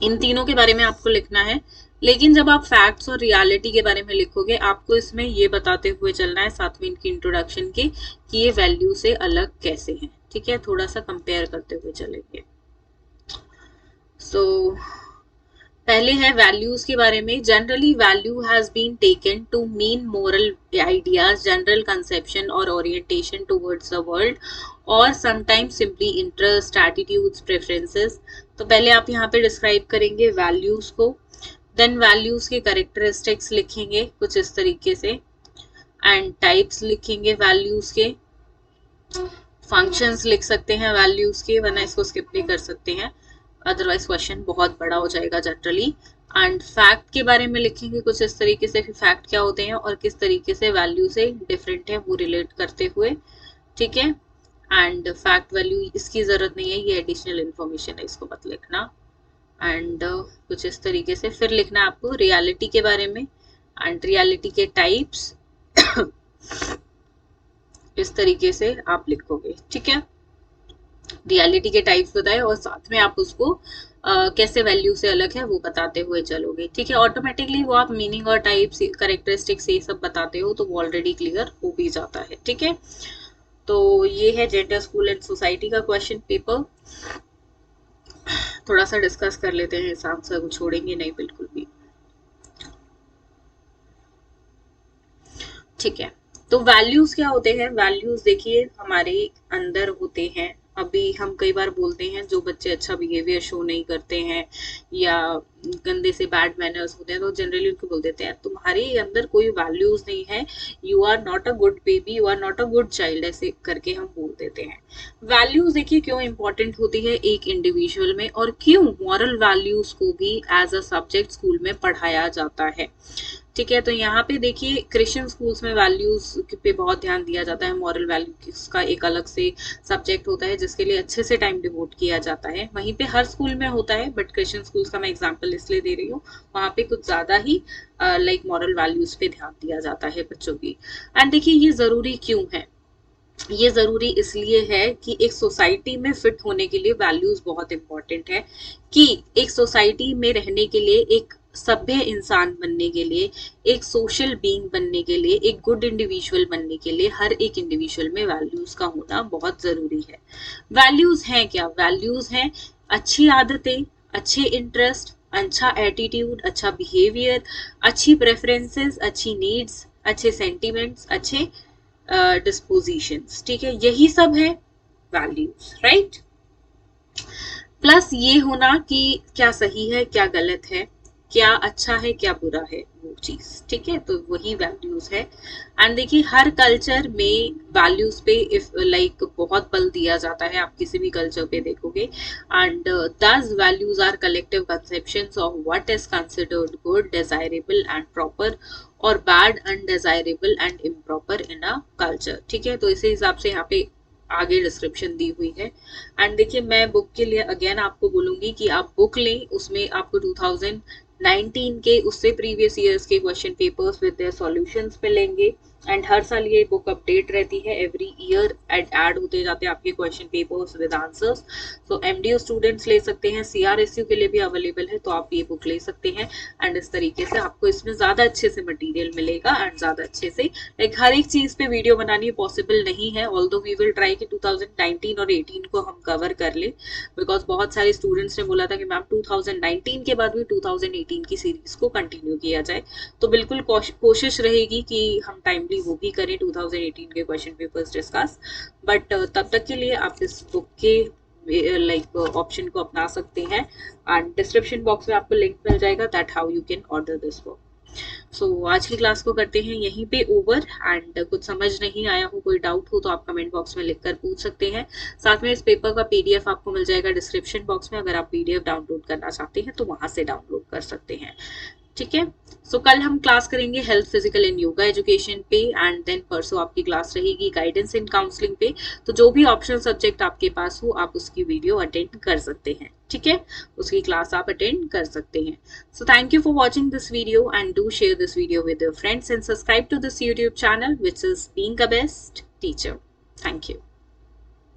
इन तीनों के बारे में आपको लिखना है। लेकिन जब आप फैक्ट्स और रियलिटी के बारे में लिखोगे, आपको इसमें ये बताते हुए चलना है साथ में इनकी इंट्रोडक्शन के कि ये वैल्यू से अलग कैसे हैं, ठीक है। थोड़ा सा कंपेयर करते हुए चलेंगे। सो पहले है वैल्यूज के बारे में। Generally value has been taken to mean moral ideas, general conception और ओरिएंटेशन टुवर्ड्स द वर्ल्ड, और sometimes simply interest, attitudes, preferences. तो पहले आप यहाँ पे डिस्क्राइब करेंगे वैल्यूज को, देन वैल्यूज के कैरेक्टरिस्टिक्स लिखेंगे कुछ इस तरीके से, एंड टाइप्स लिखेंगे वैल्यूज के, फंक्शंस लिख सकते हैं वैल्यूज के, वरना इसको स्किप भी कर सकते हैं, अदरवाइज क्वेश्चन बहुत बड़ा हो जाएगा जनरली। एंड फैक्ट के बारे में लिखेंगे कुछ इस तरीके से, फिर फैक्ट क्या होते हैं और किस तरीके से वैल्यू से डिफरेंट है वो रिलेट करते हुए, ठीक है। एंड फैक्ट वैल्यू इसकी जरूरत नहीं है, ये एडिशनल इंफॉर्मेशन है, इसको मत लिखना। एंड कुछ इस तरीके से फिर लिखना है आपको रियलिटी के बारे में, एंड रियलिटी के टाइप्स इस तरीके से आप लिखोगे, ठीक है। रियलिटी के टाइप्स बताए और साथ में आप उसको कैसे वैल्यू से अलग है वो बताते हुए चलोगे, ठीक है। ऑटोमेटिकली वो आप मीनिंग और टाइप्स, कैरेक्टरिस्टिक्स ये सब बताते हो तो वो ऑलरेडी क्लियर हो भी जाता है, ठीक है। तो ये है जेंडर, स्कूल एंड सोसाइटी का क्वेश्चन पेपर। थोड़ा सा डिस्कस कर लेते हैं, इस आंसर को छोड़ेंगे नहीं बिल्कुल भी, ठीक है। तो वैल्यूज क्या होते हैं? वैल्यूज देखिए हमारे अंदर होते हैं। अभी हम कई बार बोलते हैं जो बच्चे अच्छा बिहेवियर शो नहीं करते हैं या गंदे से बैड मैनर्स होते हैं, तो जनरली उनको बोल देते हैं तुम्हारे अंदर कोई वैल्यूज नहीं है, you are not a good baby, you are not a good child, ऐसे करके हम बोल देते हैं। वैल्यूज देखिए क्यों इंपॉर्टेंट होती है एक इंडिविजुअल में, और क्यों मॉरल वैल्यूज को भी एज अ सब्जेक्ट स्कूल में पढ़ाया जाता है, ठीक है। तो यहाँ पे देखिए क्रिश्चियन स्कूल्स में वैल्यूज पे बहुत ध्यान दिया जाता है, मॉरल वैल्यूज का एक अलग से सब्जेक्ट होता है जिसके लिए अच्छे से टाइम डिवोट किया जाता है। वहीं पे हर स्कूल में होता है, बट क्रिश्चियन स्कूल्स का मैं एग्जांपल इसलिए दे रही हूँ, वहाँ पे कुछ ज्यादा ही लाइक मॉरल वैल्यूज पे ध्यान दिया जाता है बच्चों की। एंड देखिए ये जरूरी क्यों है? ये जरूरी इसलिए है कि एक सोसाइटी में फिट होने के लिए वैल्यूज बहुत इंपॉर्टेंट है, कि एक सोसाइटी में रहने के लिए, एक सभ्य इंसान बनने के लिए, एक सोशल बीइंग बनने के लिए, एक गुड इंडिविजुअल बनने के लिए हर एक इंडिविजुअल में वैल्यूज का होना बहुत जरूरी है। वैल्यूज हैं क्या? वैल्यूज हैं अच्छी आदतें, अच्छे इंटरेस्ट, अच्छा एटीट्यूड, अच्छा बिहेवियर, अच्छी प्रेफरेंसेस, अच्छी नीड्स, अच्छे सेंटिमेंट्स, अच्छे डिस्पोजिशंस, ठीक है। यही सब है वैल्यूज, राइट। प्लस ये होना कि क्या सही है क्या गलत है, क्या अच्छा है क्या बुरा है, वो चीज, ठीक है। तो वही वैल्यूज है। एंड देखिए हर कल्चर में वैल्यूज पे इफ लाइक बहुत बल दिया जाता है, आप किसी भी कल्चर पे देखोगे। And these values are collective conceptions of what is considered good, desirable and proper, और bad, undesirable and improper in a culture, ठीक है। तो इसी हिसाब से यहाँ पे आगे डिस्क्रिप्शन दी हुई है। एंड देखिए मैं बुक के लिए अगेन आपको बोलूंगी कि आप बुक लें, उसमें आपको 2019 के उससे प्रीवियस ईयर्स के question papers with their solutions मिलेंगे। एंड हर साल ये बुक अपडेट रहती है, एवरी ईयर ऐड होते जाते हैं आपके question papers with answers. So MDO students ले सकते हैं, सीआरएसयू के लिए भी अवेलेबल है, तो आप ये बुक ले सकते हैं। एंड इस तरीके से आपको इसमें ज्यादा अच्छे से मटेरियल मिलेगा एंड ज्यादा अच्छे से लाइक हर एक चीज पे वीडियो बनानी पॉसिबल नहीं है, ऑल्दो वी विल ट्राई कि 2019 और 18 को हम कवर कर ले, बिकॉज बहुत सारे स्टूडेंट्स ने बोला था कि मैम 2019 के बाद भी 2018 की सीरीज को कंटिन्यू किया जाए। तो बिल्कुल कोशिश रहेगी कि हम टाइमली वो भी करें 2018 के क्वेश्चन पेपर्स डिस्कस। बट तब तक के लिए आप इस बुक के लाइक ऑप्शन को अपना सकते हैं एंड डिस्क्रिप्शन बॉक्स में आपको लिंक मिल जाएगा that how you can order this book. So आज की क्लास को करते हैं यहीं पे ओवर। एंड कुछ समझ नहीं आया हो, कोई डाउट हो तो आप कमेंट बॉक्स में लिखकर पूछ सकते हैं। साथ में इस पेपर का पीडीएफ आपको मिल जाएगा डिस्क्रिप्शन बॉक्स में, अगर आप पीडीएफ डाउनलोड करना चाहते हैं तो वहां से डाउनलोड कर सकते हैं। ठीक है, सो कल हम क्लास करेंगे health physical and yoga education पे एंड देन परसों आपकी क्लास रहेगी गाइडेंस इन काउंसलिंग पे। तो जो भी ऑप्शनल सब्जेक्ट आपके पास हो आप उसकी वीडियो अटेंड कर सकते हैं। ठीक है, उसकी क्लास आप अटेंड कर सकते हैं। So thank you for watching this video and do share this video with your friends and subscribe to this YouTube channel which is being a best teacher. Thank you.